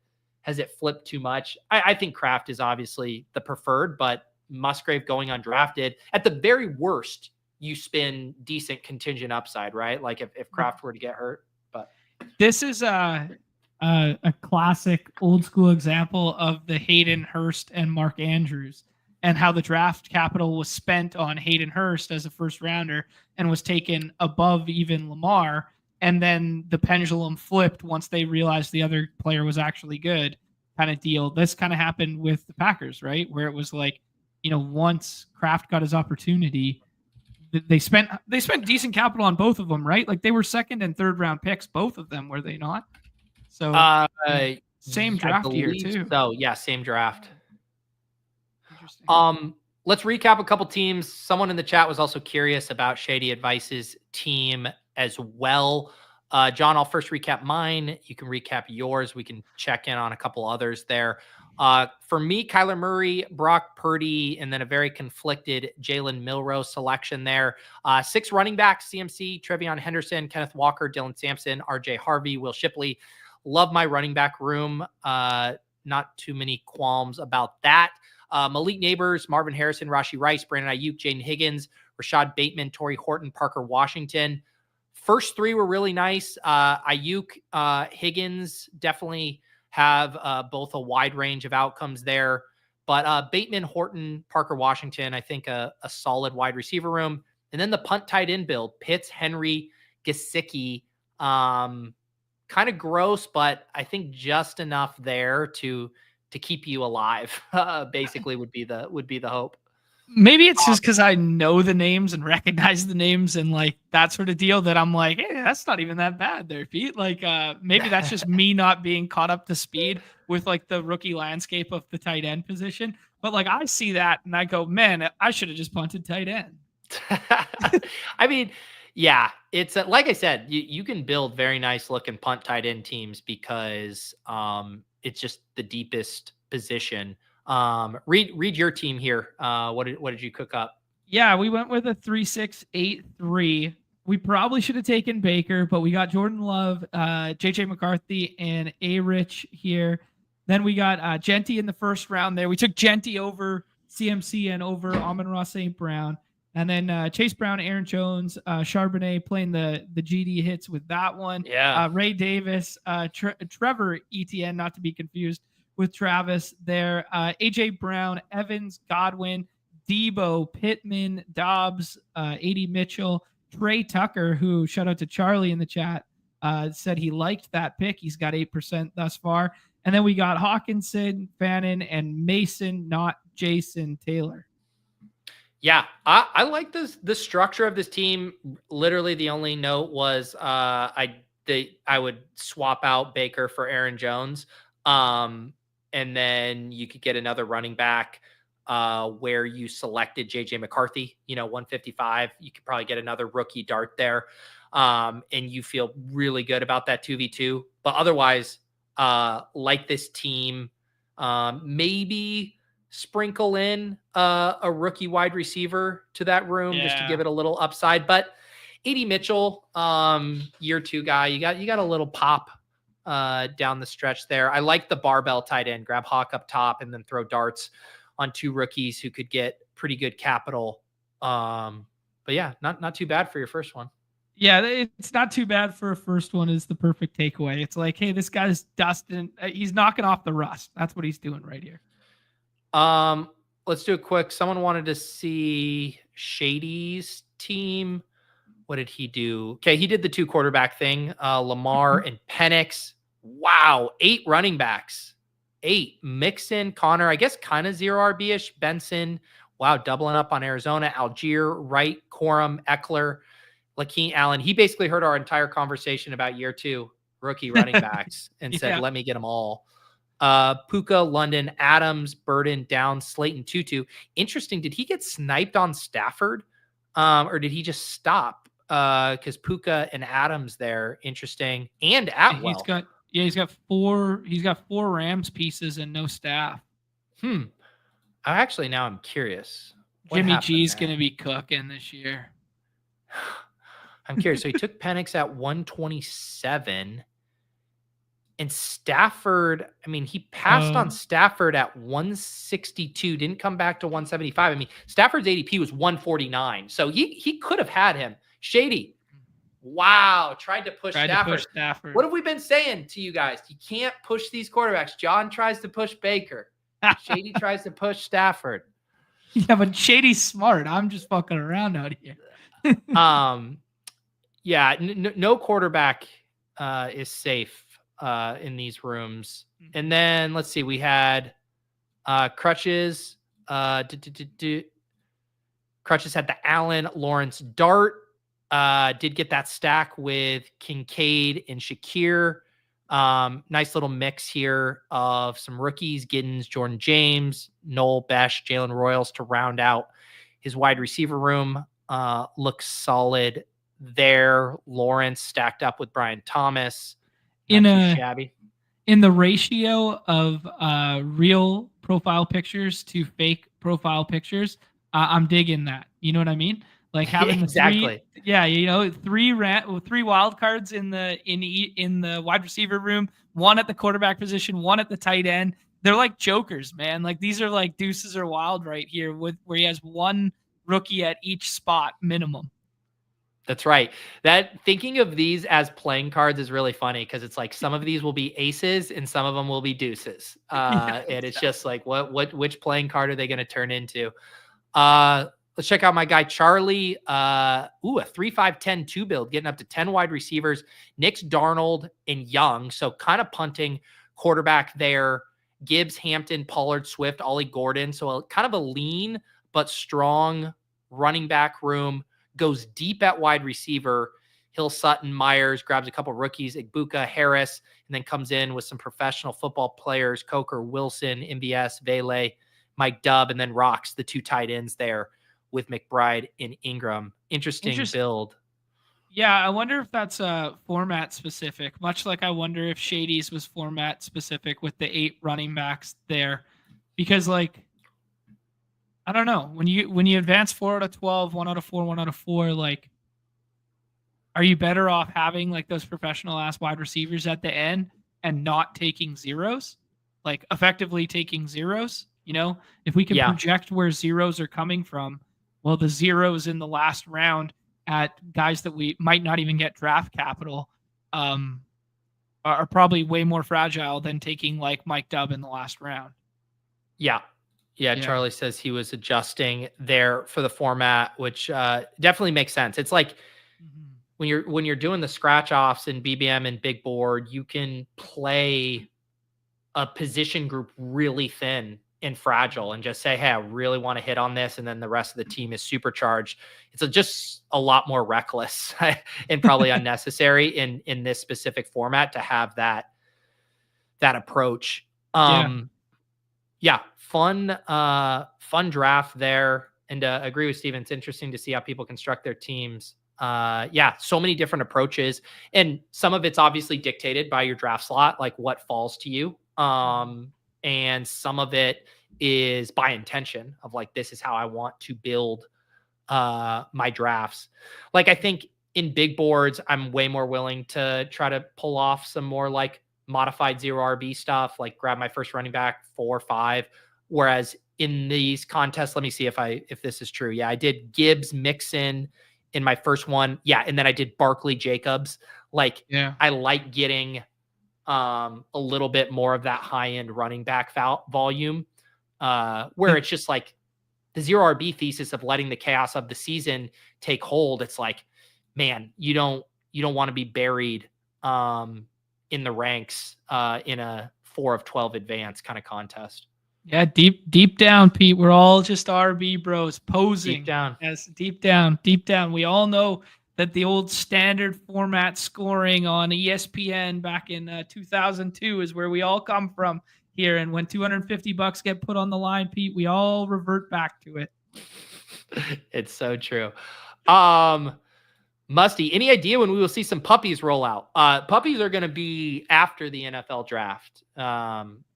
flipped too much? I think Kraft is obviously the preferred, but Musgrave going undrafted, at the very worst, you spin decent contingent upside, right? Like if Kraft were to get hurt. But this is a classic old school example of the Hayden Hurst and Mark Andrews, and how the draft capital was spent on Hayden Hurst as a first rounder and was taken above even Lamar. And then the pendulum flipped once they realized the other player was actually good, kind of deal. This kind of happened with the Packers, right? Where it was like, once Kraft got his opportunity, they spent decent capital on both of them, right? Like they were second and third round picks, both of them, were they not? So same draft year too. So yeah, same draft. Let's recap a couple teams. Someone in the chat was also curious about Shady Advice's team as well. John, I'll first recap mine. You can recap yours. We can check in on a couple others there. For me, Kyler Murray, Brock Purdy, and then a very conflicted Jalen Milroe selection there. 6 running backs, CMC, Trevion Henderson, Kenneth Walker, Dylan Sampson, RJ Harvey, Will Shipley. Love my running back room. Not too many qualms about that. Malik Neighbors, Marvin Harrison, Rashee Rice, Brandon Ayuk, Jaden Higgins, Rashad Bateman, Torrey Horton, Parker Washington. First 3 were really nice. Ayuk, Higgins definitely have both a wide range of outcomes there. But Bateman, Horton, Parker Washington, I think a solid wide receiver room. And then the punt tight end build, Pitts, Henry, Gesicki. Kind of gross, but I think just enough there to keep you alive, basically would be the hope. Maybe it's just because I know the names and recognize the names and like that sort of deal that I'm like, hey, that's not even that bad there, Pete. Like maybe that's just me not being caught up to speed with like the rookie landscape of the tight end position. But like I see that and I go, man, I should have just punted tight end. I mean, yeah, it's like I said, you can build very nice looking punt tight end teams because it's just the deepest position. Read your team here. What did you cook up? Yeah, we went with a 3-6-8-3. We probably should have taken Baker, but we got Jordan Love, JJ McCarthy, and A-Rich here. Then we got Genty in the first round there. We took Genty over CMC and over Amon-Ra St. Brown. And then Chase Brown, Aaron Jones, Charbonnet playing the GD hits with that one. Yeah. Ray Davis, Trevor Etienne, not to be confused with Travis there. AJ Brown, Evans, Godwin, Debo, Pittman, Dobbs, A.D. Mitchell, Trey Tucker, who shout out to Charlie in the chat, said he liked that pick. He's got 8% thus far. And then we got Hawkinson, Fannin, and Mason, not Jason Taylor. Yeah, I like the structure of this team. Literally, the only note was I would swap out Baker for Aaron Jones, and then you could get another running back where you selected JJ McCarthy. 155. You could probably get another rookie dart there, and you feel really good about that 2v2. But otherwise, like this team, maybe sprinkle in a rookie wide receiver to that room just to give it a little upside. But AD Mitchell, year 2 guy. You got a little pop down the stretch there. I like the barbell tight end. Grab Hawk up top and then throw darts on 2 rookies who could get pretty good capital. But yeah, not too bad for your first one. Yeah, it's not too bad for a first one is the perfect takeaway. It's like, hey, this guy's dusting. He's knocking off the rust. That's what he's doing right here. Let's do a quick. Someone wanted to see Shady's team. What did he do? Okay, he did the 2 quarterback thing. Lamar and Penix. Wow, 8 running backs. 8. Mixon, Connor, I guess kind of 0 RB-ish. Benson. Wow, doubling up on Arizona. Algier, Wright, Corum, Eckler, Lakeem Allen. He basically heard our entire conversation about year 2 rookie running backs and said, let me get them all. Puka, London, Adams, Burden, Downs, Slayton, Tutu. Interesting. Did he get sniped on Stafford? Or did he just stop? Because Puka and Adams there. Interesting. And Atwell. He's got 4 Rams pieces and no staff. Actually, now I'm curious. Jimmy G's going to be cooking this year. I'm curious. So he took Penix at 127. And Stafford, I mean, he passed on Stafford at 162, didn't come back to 175. I mean, Stafford's ADP was 149. So he could have had him. Shady. Wow. Tried to push Stafford. What have we been saying to you guys? You can't push these quarterbacks. John tries to push Baker. Shady tries to push Stafford. Yeah, but Shady's smart. I'm just fucking around out here. Yeah, no quarterback is safe in these rooms. And then let's see, we had Crutches. Crutches had the Allen, Lawrence, Dart. Did get that stack with Kincaid and Shakir. Nice little mix here of some rookies, Giddens, Jordan James, Noel, Besh, Jalen Royals to round out his wide receiver room. Looks solid there. Lawrence stacked up with Brian Thomas. Not too shabby. In the ratio of real profile pictures to fake profile pictures, I'm digging that. You know what I mean? Like having exactly. three wild cards in the wide receiver room, 1 at the quarterback position, 1 at the tight end. They're like jokers, man. Like these are like deuces or wild right here, where he has 1 rookie at each spot minimum. That's right. That thinking of these as playing cards is really funny because it's like some of these will be aces and some of them will be deuces. And it's just like which playing card are they going to turn into? Let's check out my guy Charlie. A 3-5-10 2 build, getting up to 10 wide receivers. Nix, Darnold, and Young. So kind of punting quarterback there. Gibbs, Hampton, Pollard, Swift, Ollie Gordon. So kind of a lean but strong running back room. Goes deep at wide receiver. Hill, Sutton, Myers, grabs a couple rookies, Igbuka, Harris, and then comes in with some professional football players, Coker, Wilson, MBS, Vele, Mike Dubb, and then rocks the 2 tight ends there with McBride and Ingram. Interesting build. Yeah, I wonder if that's format specific, much like I wonder if Shady's was format specific with the 8 running backs there. Because like, I don't know. When you advance 4 out of 12, 1 out of 4, 1 out of 4, like, are you better off having like those professional ass wide receivers at the end and not taking zeros? Like effectively taking zeros, you know? If we can project where zeros are coming from, well, the zeros in the last round at guys that we might not even get draft capital are probably way more fragile than taking like Mike Dubb in the last round. Yeah, Charlie says he was adjusting there for the format, which definitely makes sense. It's like when you're doing the scratch offs in BBM and big board, you can play a position group really thin and fragile and just say, hey, I really want to hit on this. And then the rest of the team is supercharged. It's just a lot more reckless and probably unnecessary in this specific format to have that approach. Fun draft there. And agree with Steven. It's interesting to see how people construct their teams. So many different approaches. And some of it's obviously dictated by your draft slot, like what falls to you. And some of it is by intention of like, this is how I want to build my drafts. Like, I think in big boards, I'm way more willing to try to pull off some more like modified zero RB stuff, like grab my first running back 4 or 5. Whereas in these contests, let me see if this is true. Yeah, I did Gibbs, Mixon in my first one. Yeah, and then I did Barkley, Jacobs. Like, yeah, I like getting a little bit more of that high end running back volume, where it's just like the zero RB thesis of letting the chaos of the season take hold. It's like, man, you don't want to be buried in the ranks in a 4 of 12 advance kind of contest. Yeah, deep down, Pete, we're all just RB bros posing. Deep down. Yes, deep down. We all know that the old standard format scoring on ESPN back in 2002 is where we all come from here. And when $250 get put on the line, Pete, we all revert back to it. It's so true. Musty, any idea when we will see some puppies roll out? Puppies are going to be after the NFL draft.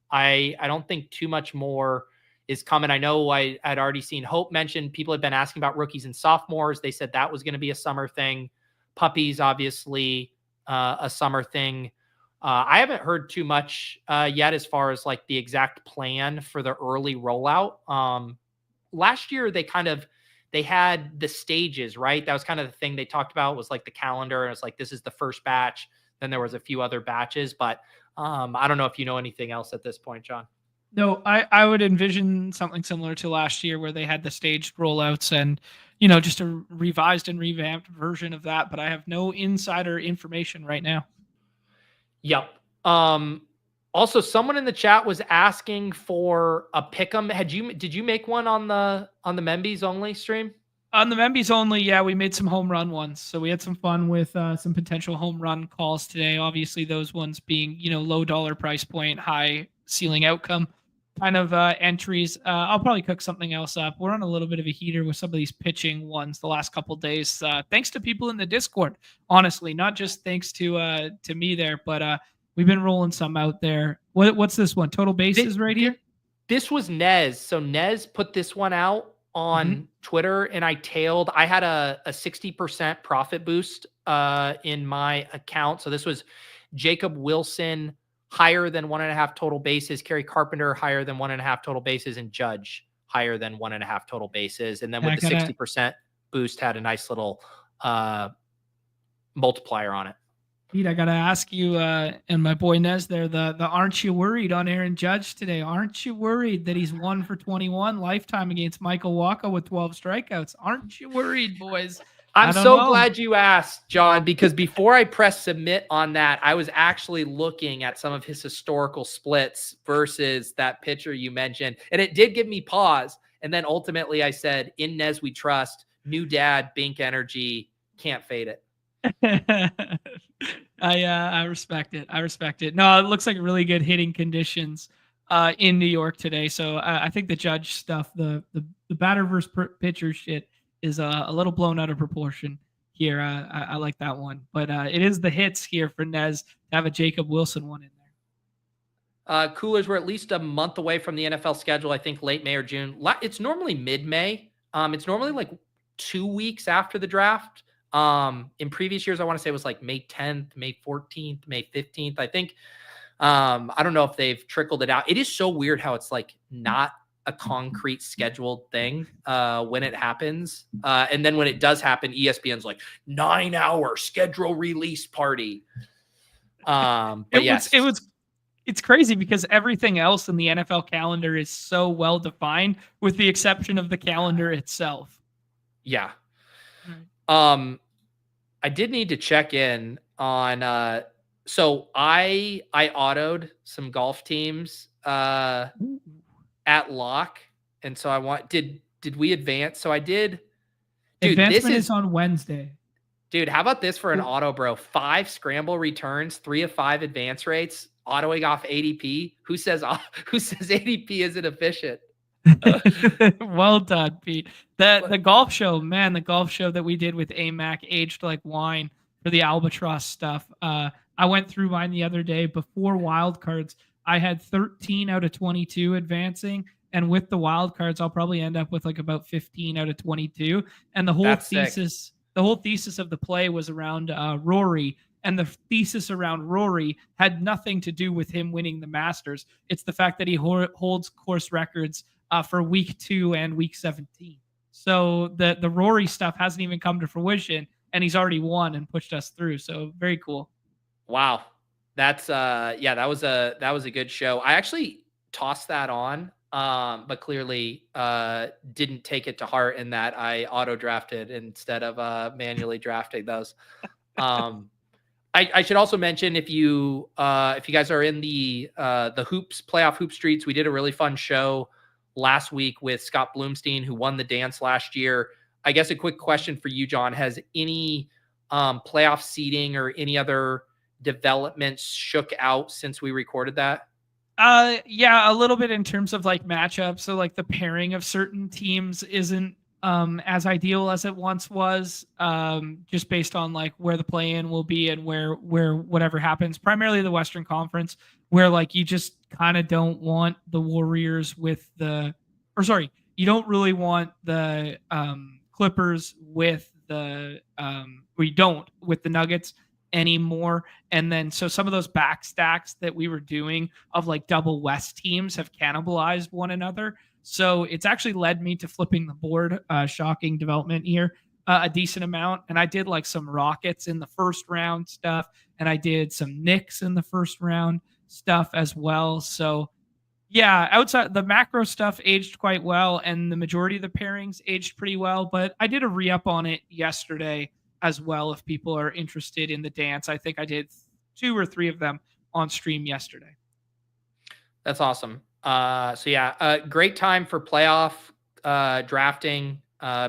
I don't think too much more is coming. I know I had already seen Hope mention people had been asking about rookies and sophomores. They said that was going to be a summer thing. Puppies, obviously, a summer thing. I haven't heard too much yet as far as like the exact plan for the early rollout. Last year, they had the stages, right? That was kind of the thing they talked about, was like the calendar. And it's like, this is the first batch. Then there was a few other batches, but I don't know if you know anything else at this point, John. No, I would envision something similar to last year where they had the staged rollouts and, just a revised and revamped version of that. But I have no insider information right now. Yep. Also, someone in the chat was asking for a pick'em. Did you make one on the Membies only stream? On the Membies only, yeah, we made some home run ones. So we had some fun with some potential home run calls today. Obviously, those ones being, low dollar price point, high ceiling outcome kind of entries. I'll probably cook something else up. We're on a little bit of a heater with some of these pitching ones the last couple of days. Thanks to people in the Discord, honestly, not just thanks to me there, but we've been rolling some out there. What's this one? Total bases right here? This was Nez. So Nez put this one out on Twitter, and I had a 60% profit boost in my account. So this was Jacob Wilson, higher than 1.5 total bases, Kerry Carpenter higher than 1.5 total bases, and Judge higher than 1.5 total bases. And then with the 60% boost, had a nice little multiplier on it. Pete, I gotta ask you, and my boy Nez there, the aren't you worried on Aaron Judge today? Aren't you worried that he's 1 for 21 lifetime against Michael Wacha with 12 strikeouts? Aren't you worried, boys? I'm so glad you asked, John, because before I press submit on that, I was actually looking at some of his historical splits versus that pitcher you mentioned, and it did give me pause. And then ultimately I said, in Nez we trust, new dad, Bink energy, can't fade it. I respect it. No, it looks like really good hitting conditions in New York today. So I think the Judge stuff, the batter versus pitcher shit is a little blown out of proportion here. I like that one, but it is the hits here for Nez to have a Jacob Wilson one in there. Coolers were at least a month away from the NFL schedule. I think late May or June. It's normally mid-May. It's normally like 2 weeks after the draft. In previous years, I want to say it was like May 10th, May 14th, May 15th. I think, I don't know if they've trickled it out. It is so weird how it's like not a concrete scheduled thing, when it happens. And then when it does happen, ESPN's like 9-hour schedule release party. But yes, it's crazy because everything else in the NFL calendar is so well defined with the exception of the calendar itself. Yeah. I did need to check in on, so I autoed some golf teams, at lock. And so did we advance? So I did. Dude, advancement is on Wednesday. Dude, how about this for an auto, bro? 5 scramble returns, 3 of 5 advance rates, autoing off ADP. Who says ADP isn't efficient? Well done, Pete. The golf show, man, the golf show that we did with AMAC aged like wine for the Albatross stuff. I went through mine the other day before wildcards. I had 13 out of 22 advancing, and with the wildcards, I'll probably end up with like about 15 out of 22. And the whole thesis the whole thesis of the play was around Rory, and the thesis around Rory had nothing to do with him winning the Masters. It's the fact that he holds course records for week 2 and week 17. So the Rory stuff hasn't even come to fruition, and he's already won and pushed us through. So very cool. Wow. That's yeah, that was a good show. I actually tossed that on, but clearly didn't take it to heart in that I auto drafted instead of manually drafting those. I should also mention if you guys are in the hoops playoff hoop streets, we did a really fun show last week with Scott Bloomstein, who won the dance last year. I guess a quick question for you, John: has any playoff seeding or any other developments shook out since we recorded that? Yeah, a little bit in terms of like matchups. So like the pairing of certain teams isn't as ideal as it once was, just based on like where the play-in will be and where whatever happens. Primarily the Western Conference, where like you just kind of don't want the Warriors with the, or sorry, you don't really want the Clippers with the, or you don't with the Nuggets anymore. And then so some of those back stacks that we were doing of like double West teams have cannibalized one another. So it's actually led me to flipping the board. Shocking development here, a decent amount. And I did like some Rockets in the first round stuff, and I did some Knicks in the first round stuff as well. So yeah, outside the macro stuff aged quite well, and the majority of the pairings aged pretty well. But I did a re-up on it yesterday as well. If people are interested in the dance, I think I did 2 or 3 of them on stream yesterday. That's awesome. So yeah, great time for playoff drafting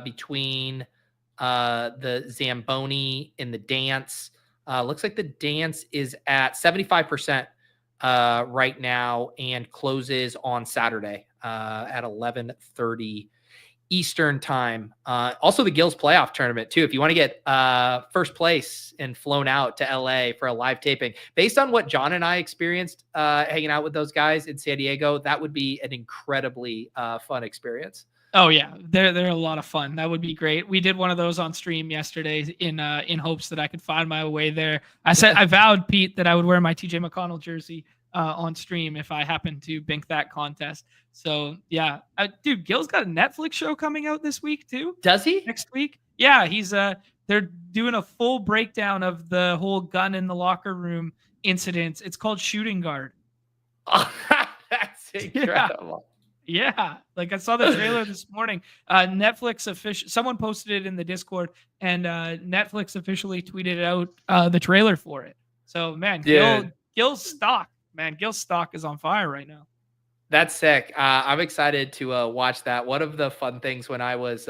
between the Zamboni and the dance. Looks like the dance is at 75% right now and closes on Saturday at 11:30 Eastern time. Also the Gills playoff tournament too. If you want to get first place and flown out to LA for a live taping, based on what John and I experienced hanging out with those guys in San Diego, that would be an incredibly fun experience. Oh yeah, they're a lot of fun. That would be great. We did one of those on stream yesterday in hopes that I could find my way there. I vowed Pete that I would wear my TJ McConnell jersey on stream if I happen to bink that contest. So yeah, dude, Gil's got a Netflix show coming out this week too. Does he? Next week? Yeah, he's they're doing a full breakdown of the whole gun in the locker room incidents. It's called Shooting Guard. Oh, that's incredible. Yeah, like I saw the trailer this morning. Netflix someone posted it in the Discord, and Netflix officially tweeted out the trailer for it. So man, Gil's stock is on fire right now. That's sick. I'm excited to watch that. One of the fun things when I was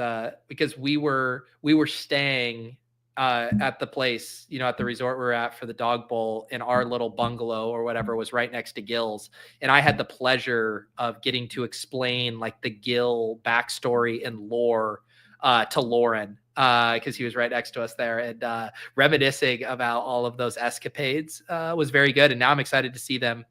because we were staying at the place, at the resort we were at for the Dog Bowl, in our little bungalow or whatever was right next to Gil's. And I had the pleasure of getting to explain like the Gil backstory and lore to Lauren because he was right next to us there, and reminiscing about all of those escapades was very good. And now I'm excited to see them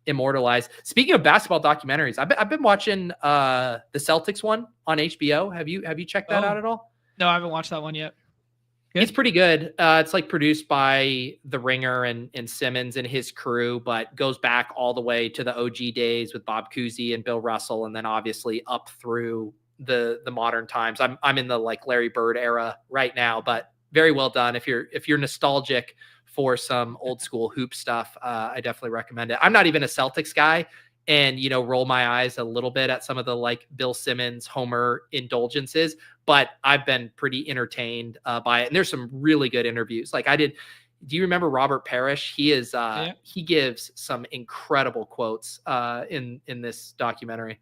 immortalized. Speaking of basketball documentaries, I've been watching the Celtics one on HBO. Have you checked that out at all? No, I haven't watched that one yet. Good. It's pretty good. It's like produced by The Ringer and Simmons and his crew, but goes back all the way to the OG days with Bob Cousy and Bill Russell, and then obviously up through the modern times. I'm in the like Larry Bird era right now, but very well done. If you're nostalgic for some old school hoop stuff, I definitely recommend it. I'm not even a Celtics guy, and roll my eyes a little bit at some of the like Bill Simmons Homer indulgences, but I've been pretty entertained by it. And there's some really good interviews. Like do you remember Robert Parrish? He is he gives some incredible quotes in this documentary.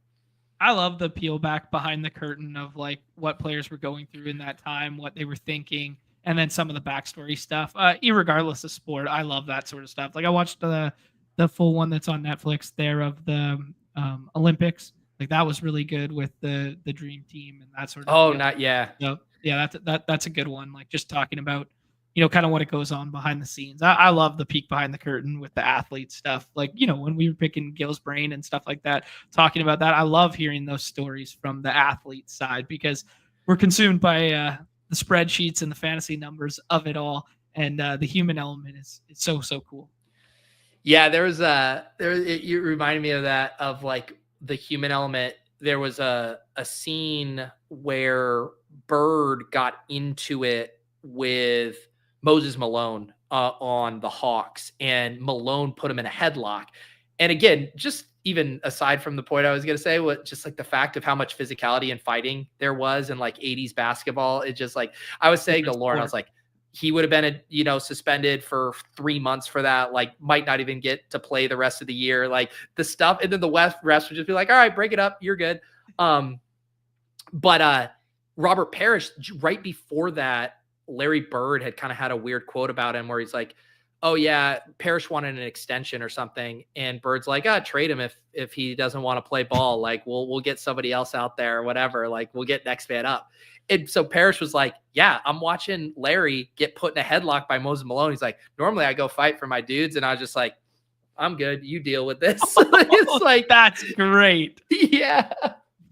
I love the peel back behind the curtain of like what players were going through in that time, what they were thinking, and then some of the backstory stuff. Irregardless of sport, I love that sort of stuff. Like I watched the full one that's on Netflix there of the Olympics. Like that was really good with the dream team and that sort of. Oh, not yeah. So yeah, that's a good one. Like just talking about kind of what it goes on behind the scenes. I love the peek behind the curtain with the athlete stuff. Like when we were picking Gil's brain and stuff like that, talking about that. I love hearing those stories from the athlete side because we're consumed by the spreadsheets and the fantasy numbers of it all. And the human element is so cool. Yeah, you reminded me of that, of like the human element. There was a scene where Bird got into it with Moses Malone on the Hawks, and Malone put him in a headlock. And again, just even aside from the point I was going to say, what just like the fact of how much physicality and fighting there was in like 80s basketball. It just like, I was saying to Lauren, I was like, he would have been, suspended for 3 months for that. Like, might not even get to play the rest of the year. Like the stuff, and then the refs would just be like, "All right, break it up. You're good." But Robert Parrish, right before that, Larry Bird had kind of had a weird quote about him where he's like, "Oh yeah, Parrish wanted an extension or something," and Bird's like, "Trade him if he doesn't want to play ball. Like, we'll get somebody else out there or whatever. Like, we'll get next man up." And so Parrish was like, "Yeah, I'm watching Larry get put in a headlock by Moses Malone." He's like, "Normally I go fight for my dudes," and I was just like, "I'm good. You deal with this." It's like, that's great. Yeah.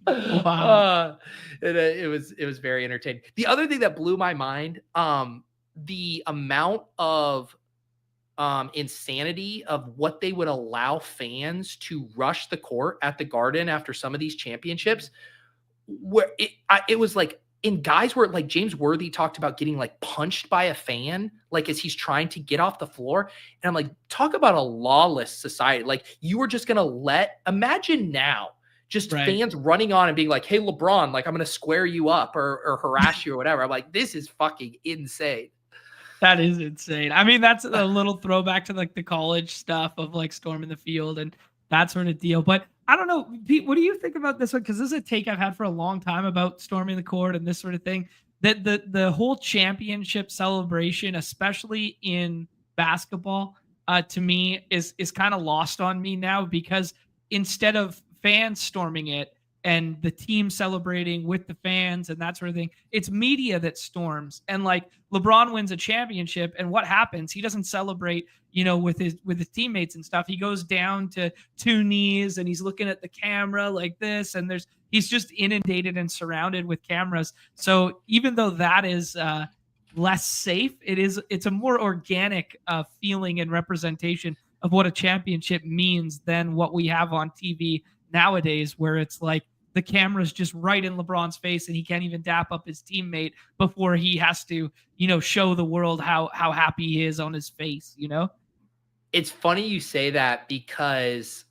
Wow. It was very entertaining. The other thing that blew my mind, the amount of insanity of what they would allow fans to rush the court at the Garden after some of these championships, where it was like, in guys where like James Worthy talked about getting like punched by a fan, like as he's trying to get off the floor. And I'm like, talk about a lawless society. Like, you were just going to imagine now, just fans running on and being like, "Hey, LeBron, like, I'm going to square you up or harass you or whatever." I'm like, this is fucking insane. That is insane. I mean, that's a little throwback to like the college stuff of like storming the field and that sort of deal. But I don't know, Pete, what do you think about this one? Because this is a take I've had for a long time about storming the court and this sort of thing. That the whole championship celebration, especially in basketball, to me is kind of lost on me now, because instead of fans storming it and the team celebrating with the fans and that sort of thing, it's media that storms. And like, LeBron wins a championship, and what happens? He doesn't celebrate, with his teammates and stuff. He goes down to 2 knees and he's looking at the camera like this, and he's just inundated and surrounded with cameras. So even though that is less safe, it's a more organic feeling and representation of what a championship means than what we have on TV nowadays, where it's like the camera's just right in LeBron's face and he can't even dap up his teammate before he has to, show the world how happy he is on his face, It's funny you say that, because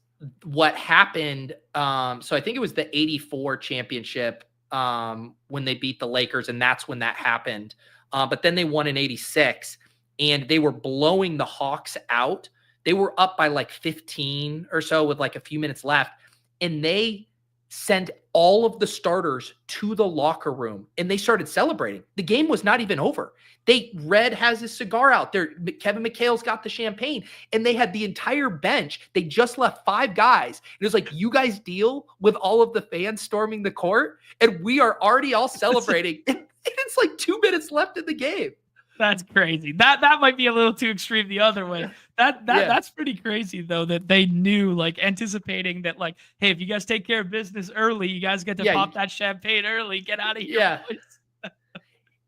what happened, so I think it was the 84 championship when they beat the Lakers, and that's when that happened. But then they won in 86, and they were blowing the Hawks out. They were up by like 15 or so with like a few minutes left, and they sent all of the starters to the locker room and they started celebrating. The game was not even over. Red has his cigar out there. Kevin McHale's got the champagne, and they had the entire bench. They just left 5 guys. It was like, you guys deal with all of the fans storming the court, and we are already all celebrating. And it's like 2 minutes left in the game. That's crazy. That might be a little too extreme the other way. That's pretty crazy though, that they knew, like, anticipating that, like, hey, if you guys take care of business early, you guys get to pop that champagne early. Get out of here. Yeah.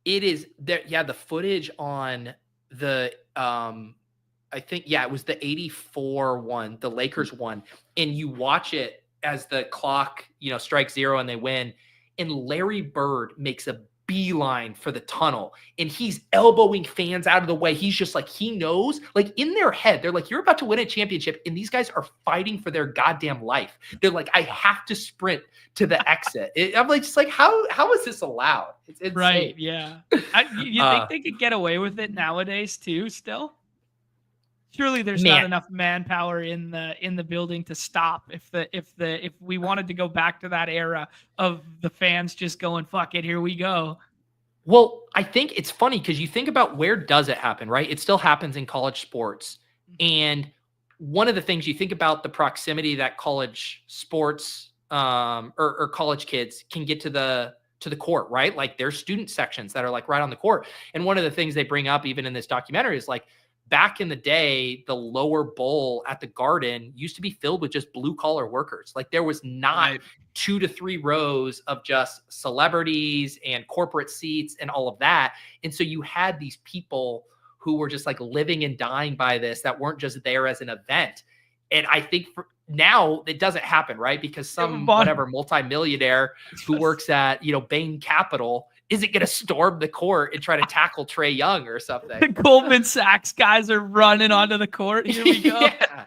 It is there. Yeah, the footage on the I think it was the 84 one, the Lakers one, and you watch it as the clock, strikes 0 and they win, and Larry Bird makes a beeline for the tunnel, and he's elbowing fans out of the way. He's just like, he knows, like, in their head, they're like, you're about to win a championship, and these guys are fighting for their goddamn life. They're like, I have to sprint to the exit. I'm like, just like, how is this allowed? It's right. Yeah. You think they could get away with it nowadays too still? Surely there's not enough manpower in the building to stop if we wanted to go back to that era of the fans just going, fuck it, here we go. Well, I think it's funny because you think about, where does it happen, right? It still happens in college sports. And one of the things, you think about the proximity that college sports or college kids can get to the court, right? Like, there's student sections that are like right on the court. And one of the things they bring up even in this documentary is like, back in the day, the lower bowl at the Garden used to be filled with just blue collar workers. Like there was not 2 to 3 rows of just celebrities and corporate seats and all of that. And so you had these people who were just like living and dying by this, that weren't just there as an event. And I think now it doesn't happen, right? Because some whatever multimillionaire who works at, Bain Capital isn't going to storm the court and try to tackle Trae Young or something. The Goldman Sachs guys are running onto the court. Here we go. Yeah.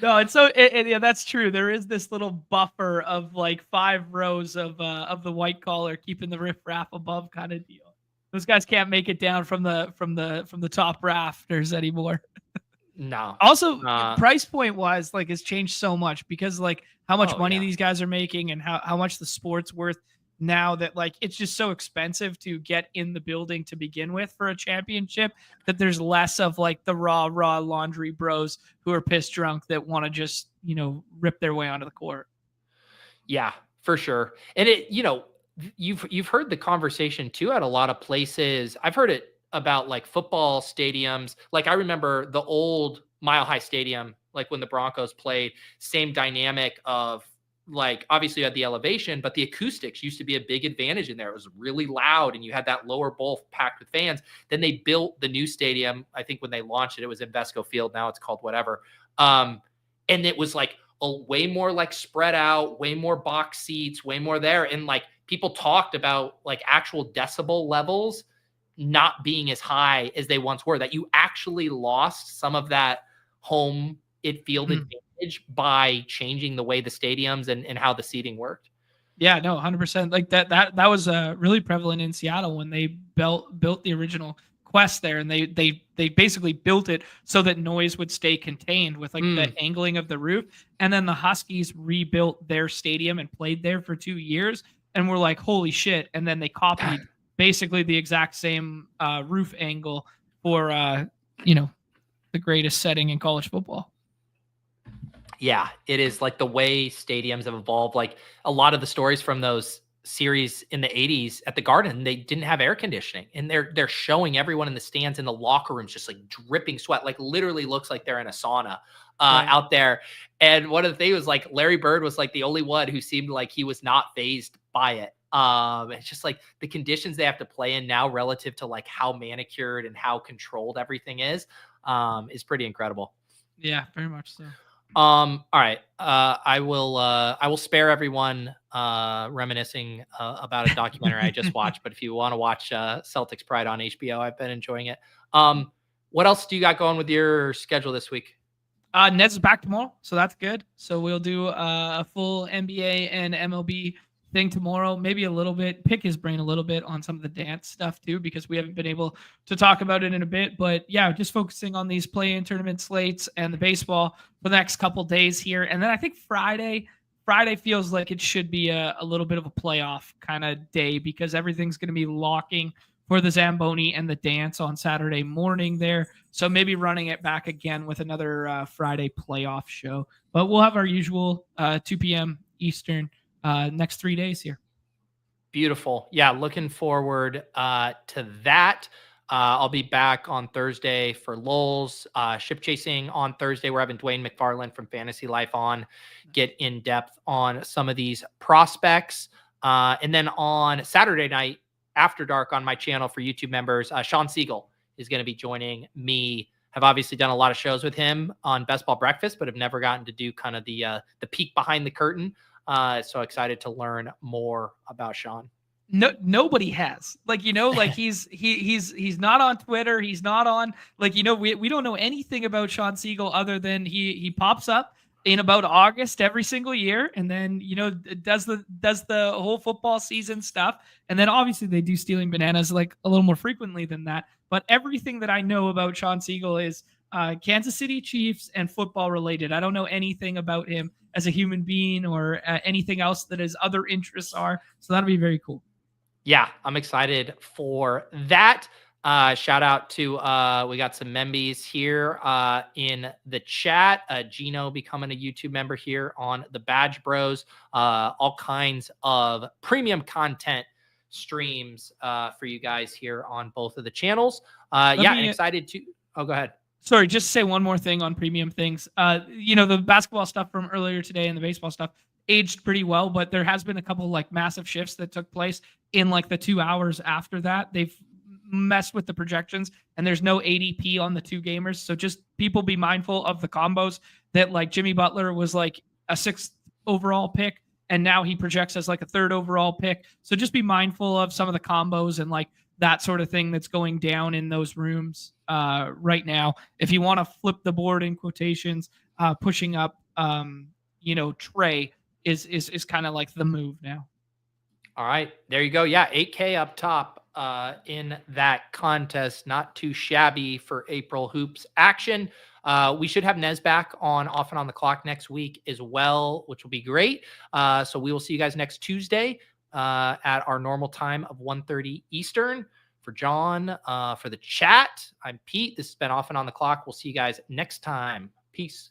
No, it's so yeah, that's true. There is this little buffer of like 5 rows of the white collar keeping the riffraff above kind of deal. Those guys can't make it down from the top rafters anymore. No. Also, price point wise, like has changed so much because like how much money these guys are making and how much the sport's worth now, that like it's just so expensive to get in the building to begin with for a championship, that there's less of like the raw laundry bros who are pissed drunk that want to just, rip their way onto the court. Yeah, for sure. And you've heard the conversation too at a lot of places. I've heard it about like football stadiums. Like I remember the old Mile High Stadium, like when the Broncos played, same dynamic of like, obviously you had the elevation, but the acoustics used to be a big advantage in there. It was really loud and you had that lower bowl packed with fans. Then they built the new stadium. I think when they launched it, it was Invesco Field. Now it's called whatever. And it was like way more like spread out, way more box seats, way more there. And like people talked about like actual decibel levels not being as high as they once were, that you actually lost some of that home field advantage by changing the way the stadiums and how the seating worked. Yeah, no, 100%. Like that was really prevalent in Seattle when they built the original Quest there, and they basically built it so that noise would stay contained with like the angling of the roof. And then the Huskies rebuilt their stadium and played there for 2 years, and were like, holy shit. And then they copied basically the exact same roof angle for the greatest setting in college football. Yeah, it is like the way stadiums have evolved. Like a lot of the stories from those series in the 80s at the Garden, they didn't have air conditioning, and they're showing everyone in the stands in the locker rooms just like dripping sweat, like literally looks like they're in a sauna out there. And one of the things was like Larry Bird was like the only one who seemed like he was not fazed by it. It's just like the conditions they have to play in now relative to like how manicured and how controlled everything is pretty incredible. Yeah, very much so. All right. I will spare everyone reminiscing about a documentary I just watched, but if you want to watch Celtics Pride on HBO, I've been enjoying it. What else do you got going with your schedule this week? Nez is back tomorrow, so that's good. So we'll do a full NBA and MLB thing tomorrow, maybe a little bit, pick his brain a little bit on some of the dance stuff too, because we haven't been able to talk about it in a bit. But yeah, just focusing on these play-in tournament slates and the baseball for the next couple days here. And then I think Friday feels like it should be a little bit of a playoff kind of day, because everything's going to be locking for the Zamboni and the dance on Saturday morning there. So maybe running it back again with another Friday playoff show. But we'll have our usual 2 p.m. Eastern next 3 days here. Beautiful. Yeah, looking forward to that. I'll be back on Thursday for Lulz. Ship Chasing on Thursday. We're having Dwayne McFarland from Fantasy Life on, get in depth on some of these prospects. And then on Saturday night, After Dark on my channel for YouTube members, Sean Siegel is going to be joining me. Have obviously done a lot of shows with him on Best Ball Breakfast, but have never gotten to do kind of the peek behind the curtain. So excited to learn more about Sean. No, nobody has, like, like he's not on Twitter. He's not on, like, we don't know anything about Sean Siegel other than he pops up in about August every single year, and then does the whole football season stuff, and then obviously they do Stealing Bananas like a little more frequently than that. But everything that I know about Sean Siegel is Kansas City Chiefs and football related. I don't know anything about him as a human being or anything else that his other interests are. So that'll be very cool. Yeah, I'm excited for that. Shout out to, we got some membies here in the chat. Gino becoming a YouTube member here on the BadgeBros. All kinds of premium content streams for you guys here on both of the channels. And excited to. Oh, go ahead. Sorry, just say one more thing on premium things. The basketball stuff from earlier today and the baseball stuff aged pretty well, but there has been a couple like massive shifts that took place in like the 2 hours after that. They've messed with the projections and there's no ADP on the 2 gamers. So just people be mindful of the combos that like Jimmy Butler was like a 6th overall pick and now he projects as like a 3rd overall pick. So just be mindful of some of the combos and like that sort of thing that's going down in those rooms right now. If you want to flip the board in quotations, pushing up, Trey is kind of like the move now. All right, there you go. Yeah, 8K up top in that contest. Not too shabby for April hoops action. We should have Nez back on Off and On the Clock next week as well, which will be great. So we will see you guys next Tuesday at our normal time of 1:30 Eastern. For John, for the chat, I'm Pete. This has been Off and On the Clock. We'll see you guys next time. Peace.